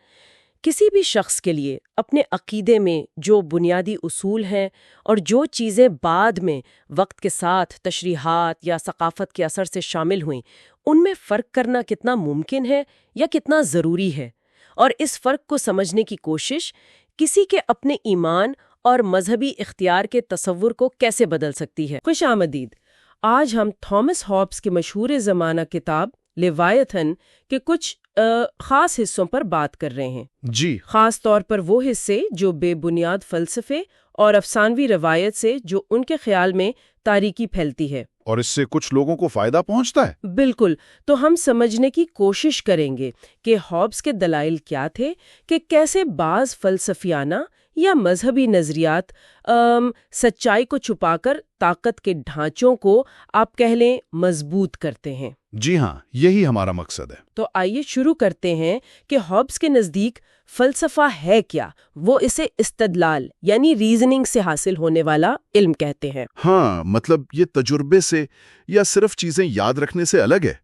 [SPEAKER 2] کسی بھی شخص کے لیے اپنے عقیدے میں جو بنیادی اصول ہیں اور جو چیزیں بعد میں وقت کے ساتھ تشریحات یا ثقافت کے اثر سے شامل ہوئیں، ان میں فرق کرنا کتنا ممکن ہے یا کتنا ضروری ہے، اور اس فرق کو سمجھنے کی کوشش کسی کے اپنے ایمان اور مذہبی اختیار کے تصور کو کیسے بدل سکتی ہے. خوش آمدید. آج ہم تھامس ہابس کی مشہور زمانہ کتاب لیوایتھن کے کچھ خاص حصوں پر بات کر رہے ہیں.
[SPEAKER 1] جی.
[SPEAKER 2] خاص طور پر وہ حصے جو بے بنیاد فلسفے اور افسانوی روایت سے جو ان کے خیال میں تاریکی پھیلتی ہے.
[SPEAKER 1] اور اس سے کچھ لوگوں کو فائدہ پہنچتا ہے.
[SPEAKER 2] بالکل. تو ہم سمجھنے کی کوشش کریں گے کہ ہابس کے دلائل کیا تھے، کہ کیسے بعض فلسفیانہ یا مذہبی نظریات سچائی کو چھپا کر طاقت کے ڈھانچوں کو آپ کہہ لیں مضبوط کرتے ہیں.
[SPEAKER 1] جی ہاں، یہی ہمارا مقصد ہے.
[SPEAKER 2] تو آئیے شروع کرتے ہیں کہ ہابس کے نزدیک فلسفہ ہے کیا. وہ اسے استدلال یعنی ریزننگ سے حاصل ہونے والا علم کہتے ہیں.
[SPEAKER 1] ہاں، مطلب یہ تجربے سے یا صرف چیزیں یاد رکھنے سے الگ ہے.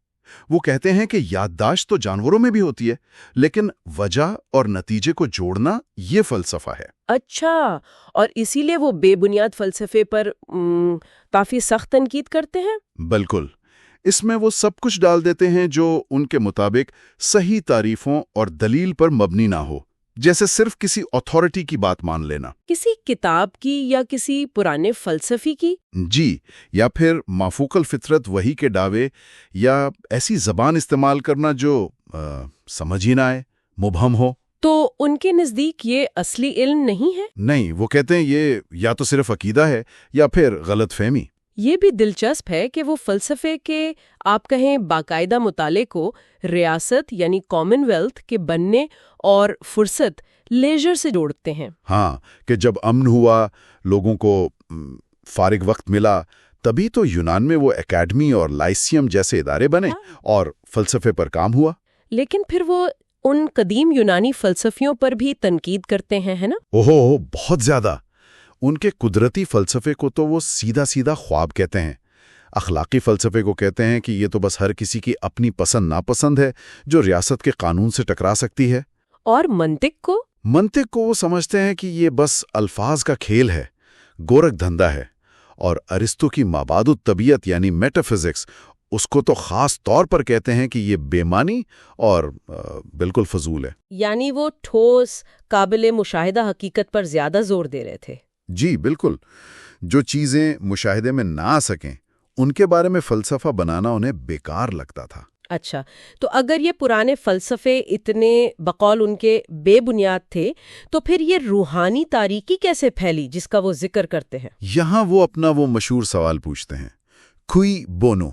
[SPEAKER 1] وہ کہتے ہیں کہ یادداشت تو جانوروں میں بھی ہوتی ہے، لیکن وجہ اور نتیجے کو جوڑنا یہ فلسفہ ہے.
[SPEAKER 2] اچھا. اور اسی لیے وہ بے بنیاد فلسفے پر کافی سخت تنقید کرتے ہیں.
[SPEAKER 1] بالکل. اس میں وہ سب کچھ ڈال دیتے ہیں جو ان کے مطابق صحیح تعریفوں اور دلیل پر مبنی نہ ہو، جیسے صرف کسی اتھارٹی کی بات مان لینا،
[SPEAKER 2] کسی کتاب کی یا کسی پرانے فلسفی کی.
[SPEAKER 1] جی، یا پھر مافوق الفطرت وحی کے دعوے، یا ایسی زبان استعمال کرنا جو سمجھ ہی نہ آئے، مبہم ہو.
[SPEAKER 2] تو ان کے نزدیک یہ اصلی علم نہیں ہے؟
[SPEAKER 1] نہیں، وہ کہتے ہیں یہ یا تو صرف عقیدہ ہے یا پھر غلط فہمی.
[SPEAKER 2] یہ بھی دلچسپ ہے کہ وہ فلسفے کے آپ کہیں باقاعدہ مطالعے کو ریاست یعنی کامن ویلتھ کے بننے اور فرصت لیجر سے جوڑتے ہیں.
[SPEAKER 1] ہاں، کہ جب امن ہوا، لوگوں کو فارغ وقت ملا، تبھی تو یونان میں وہ اکیڈمی اور لائسیم جیسے ادارے بنے اور فلسفے پر کام ہوا.
[SPEAKER 2] لیکن پھر وہ ان قدیم یونانی فلسفیوں پر بھی تنقید کرتے ہیں، ہے نا؟
[SPEAKER 1] اوہو، بہت زیادہ. ان کے قدرتی فلسفے کو تو وہ سیدھا سیدھا خواب کہتے ہیں. اخلاقی فلسفے کو کہتے ہیں کہ یہ تو بس ہر کسی کی اپنی پسند ناپسند ہے جو ریاست کے قانون سے ٹکرا سکتی ہے.
[SPEAKER 2] اور منطق
[SPEAKER 1] کو وہ سمجھتے ہیں کہ یہ بس الفاظ کا کھیل ہے، گورکھ دھندا ہے، اور ارسطو کی مابعد الطبیعت یعنی میٹافزکس اس کو تو خاص طور پر کہتے ہیں کہ یہ بے معنی اور بالکل فضول ہے۔
[SPEAKER 2] یعنی وہ ٹھوس قابل مشاہدہ حقیقت پر زیادہ زور دے رہے تھے۔
[SPEAKER 1] جی بالکل، جو چیزیں مشاہدے میں نہ آ سکیں ان کے بارے میں فلسفہ بنانا انہیں بیکار لگتا تھا۔
[SPEAKER 2] اچھا، تو اگر یہ پرانے فلسفے اتنے بقول ان کے بے بنیاد تھے تو پھر یہ روحانی تاریکی کیسے پھیلی جس کا وہ ذکر کرتے ہیں؟
[SPEAKER 1] یہاں وہ اپنا وہ مشہور سوال پوچھتے ہیں، کوئی بونو،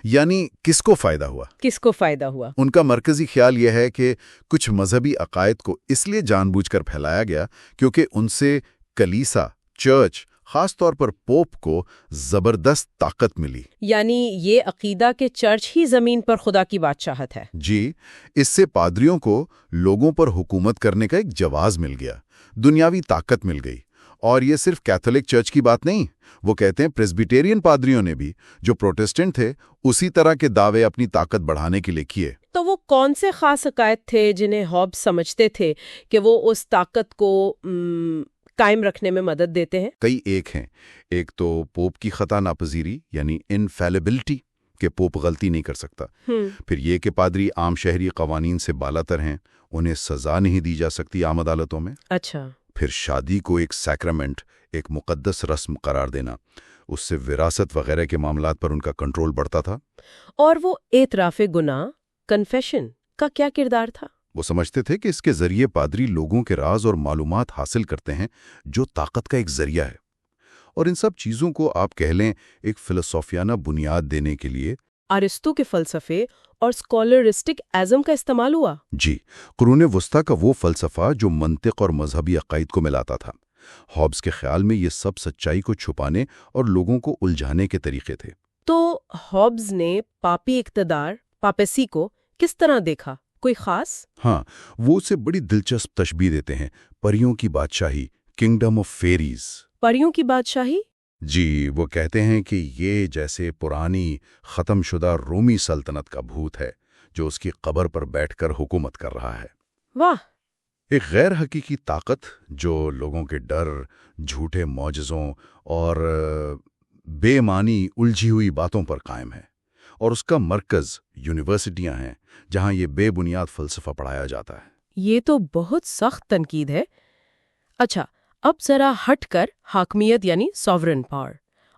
[SPEAKER 1] یعنی کس کو فائدہ ہوا؟
[SPEAKER 2] کس کو فائدہ ہوا؟
[SPEAKER 1] ان کا مرکزی خیال یہ ہے کہ کچھ مذہبی عقائد کو اس لیے جان بوجھ کر پھیلایا گیا کیونکہ ان سے کلیسا، چرچ، خاص طور پر پوپ کو زبردست طاقت ملی۔
[SPEAKER 2] یعنی یہ عقیدہ کہ چرچ ہی زمین پر خدا کی بادشاہت ہے۔
[SPEAKER 1] جی، اس سے پادریوں کو لوگوں پر حکومت کرنے کا ایک جواز مل گیا، دنیاوی طاقت مل گئی۔ اور یہ صرف کیتھولک چرچ کی بات نہیں، وہ کہتے ہیں پریسبیٹیرین پادریوں نے بھی، جو پروٹسٹنٹ تھے، اسی طرح کے دعوے اپنی طاقت بڑھانے کے لیے کیے۔
[SPEAKER 2] تو وہ کون سے خاص عقائد تھے جنہیں ہابس سمجھتے تھے کہ وہ اس طاقت کو قائم رکھنے میں مدد دیتے ہیں؟
[SPEAKER 1] کئی ایک تو پوپ کی خطا ناپذیری یعنی انفیلیبلٹی، کہ پوپ غلطی نہیں کر سکتا۔ پھر یہ کہ پادری عام شہری قوانین سے بالاتر ہیں، انہیں سزا نہیں دی جا سکتی عام عدالتوں میں۔
[SPEAKER 2] اچھا۔
[SPEAKER 1] پھر شادی کو ایک سیکرمنٹ، ایک مقدس رسم قرار دینا، اس سے وراثت وغیرہ کے معاملات پر ان کا کنٹرول بڑھتا تھا۔
[SPEAKER 2] اور وہ اعتراف گناہ، کنفیشن کا کیا کردار تھا؟
[SPEAKER 1] وہ سمجھتے تھے کہ اس کے ذریعے پادری لوگوں کے راز اور معلومات حاصل کرتے ہیں جو طاقت کا ایک ذریعہ ہے، اور ان سب چیزوں کو آپ کہہ لیں ایک فلسفیانہ بنیاد دینے کے لیے
[SPEAKER 2] ارسطو کے فلسفے اور اسکالرسٹک ازم کا استعمال ہوا۔
[SPEAKER 1] جی، قرون وسطیٰ کا وہ فلسفہ جو منطق اور مذہبی عقائد کو ملاتا تھا۔ ہابس کے خیال میں یہ سب سچائی کو چھپانے اور لوگوں کو الجھانے کے طریقے تھے۔
[SPEAKER 2] تو ہابس نے پاپی اقتدار، پاپیسی کو کس طرح دیکھا؟ کوئی خاص؟
[SPEAKER 1] ہاں، وہ اسے بڑی دلچسپ تشبیہ دیتے ہیں، پریوں کی بادشاہی، کنگڈم آف فیریز۔
[SPEAKER 2] پریوں کی بادشاہی؟
[SPEAKER 1] جی، وہ کہتے ہیں کہ یہ جیسے پرانی ختم شدہ رومی سلطنت کا بھوت ہے جو اس کی قبر پر بیٹھ کر حکومت کر رہا ہے۔
[SPEAKER 2] واہ!
[SPEAKER 1] ایک غیر حقیقی طاقت جو لوگوں کے ڈر، جھوٹے معجزوں اور بے معنی الجھی ہوئی باتوں پر قائم ہے، اور اس کا مرکز یونیورسٹیاں ہیں جہاں یہ بے بنیاد فلسفہ پڑھایا جاتا ہے۔
[SPEAKER 2] یہ تو بہت سخت تنقید ہے۔ اچھا، اب ذرا ہٹ کر حاکمیت یعنی سوورن پاور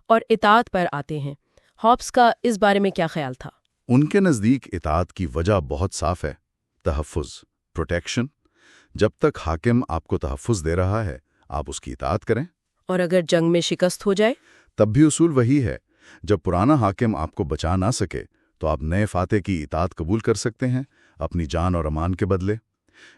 [SPEAKER 2] اور اطاعت پر آتے ہیں۔ ہابس کا اس بارے میں کیا خیال تھا؟
[SPEAKER 1] ان کے نزدیک اطاعت کی وجہ بہت صاف ہے، تحفظ، پروٹیکشن۔ جب تک حاکم آپ کو تحفظ دے رہا ہے، آپ اس کی اطاعت کریں۔
[SPEAKER 2] اور اگر جنگ میں شکست ہو جائے؟
[SPEAKER 1] تب بھی اصول وہی ہے، جب پرانا حاکم آپ کو بچا نہ سکے تو آپ نئے فاتح کی اطاعت قبول کر سکتے ہیں، اپنی جان اور امان کے بدلے۔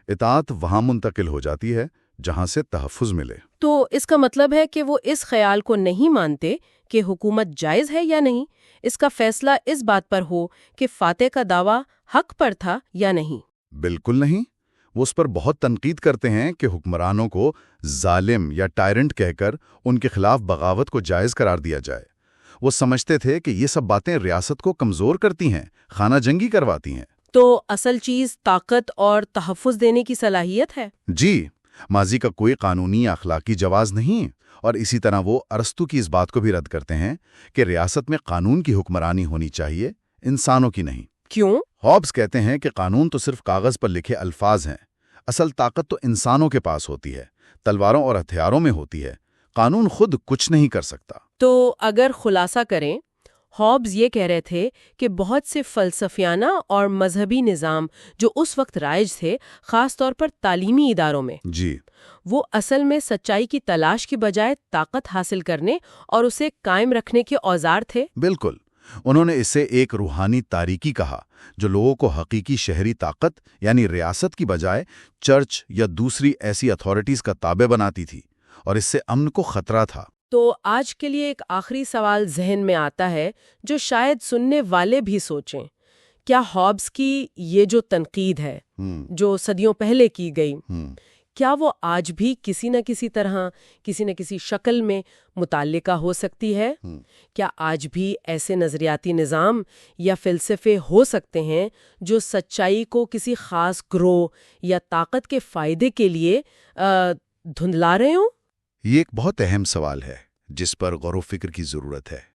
[SPEAKER 1] اطاعت وہاں منتقل ہو جاتی ہے جہاں سے تحفظ ملے۔
[SPEAKER 2] تو اس کا مطلب ہے کہ وہ اس خیال کو نہیں مانتے کہ حکومت جائز ہے یا نہیں، اس کا فیصلہ اس بات پر ہو کہ فاتح کا دعویٰ حق پر تھا یا نہیں۔
[SPEAKER 1] بالکل نہیں، وہ اس پر بہت تنقید کرتے ہیں کہ حکمرانوں کو ظالم یا ٹائرنٹ کہہ کر ان کے خلاف بغاوت کو جائز قرار دیا جائے۔ وہ سمجھتے تھے کہ یہ سب باتیں ریاست کو کمزور کرتی ہیں، خانہ جنگی کرواتی ہیں۔
[SPEAKER 2] تو اصل چیز طاقت اور تحفظ دینے کی صلاحیت ہے۔
[SPEAKER 1] جی، ماضی کا کوئی قانونی یا اخلاقی جواز نہیں، اور اسی طرح وہ ارسطو کی اس بات کو بھی رد کرتے ہیں کہ ریاست میں قانون کی حکمرانی ہونی چاہیے، انسانوں کی نہیں۔
[SPEAKER 2] کیوں؟
[SPEAKER 1] ہابس کہتے ہیں کہ قانون تو صرف کاغذ پر لکھے الفاظ ہیں، اصل طاقت تو انسانوں کے پاس ہوتی ہے، تلواروں اور ہتھیاروں میں ہوتی ہے، قانون خود کچھ نہیں کر سکتا۔
[SPEAKER 2] تو اگر خلاصہ کریں، ہابس یہ کہہ رہے تھے کہ بہت سے فلسفیانہ اور مذہبی نظام جو اس وقت رائج تھے، خاص طور پر تعلیمی اداروں میں،
[SPEAKER 1] جی،
[SPEAKER 2] وہ اصل میں سچائی کی تلاش کی بجائے طاقت حاصل کرنے اور اسے قائم رکھنے کے اوزار تھے۔
[SPEAKER 1] بالکل، انہوں نے اسے ایک روحانی تاریکی کہا جو لوگوں کو حقیقی شہری طاقت یعنی ریاست کی بجائے چرچ یا دوسری ایسی اتھارٹیز کا تابع بناتی تھی، اور اس سے امن کو خطرہ تھا۔
[SPEAKER 2] تو آج کے لیے ایک آخری سوال ذہن میں آتا ہے جو شاید سننے والے بھی سوچیں، کیا ہابس کی یہ جو تنقید ہے جو صدیوں پہلے کی گئی، کیا وہ آج بھی کسی نہ کسی شکل میں متعلقہ ہو سکتی ہے؟ کیا آج بھی ایسے نظریاتی نظام یا فلسفے ہو سکتے ہیں جو سچائی کو کسی خاص گروہ یا طاقت کے فائدے کے لیے دھندلا رہے ہوں؟
[SPEAKER 1] یہ ایک بہت اہم سوال ہے جس پر غور و فکر کی ضرورت ہے۔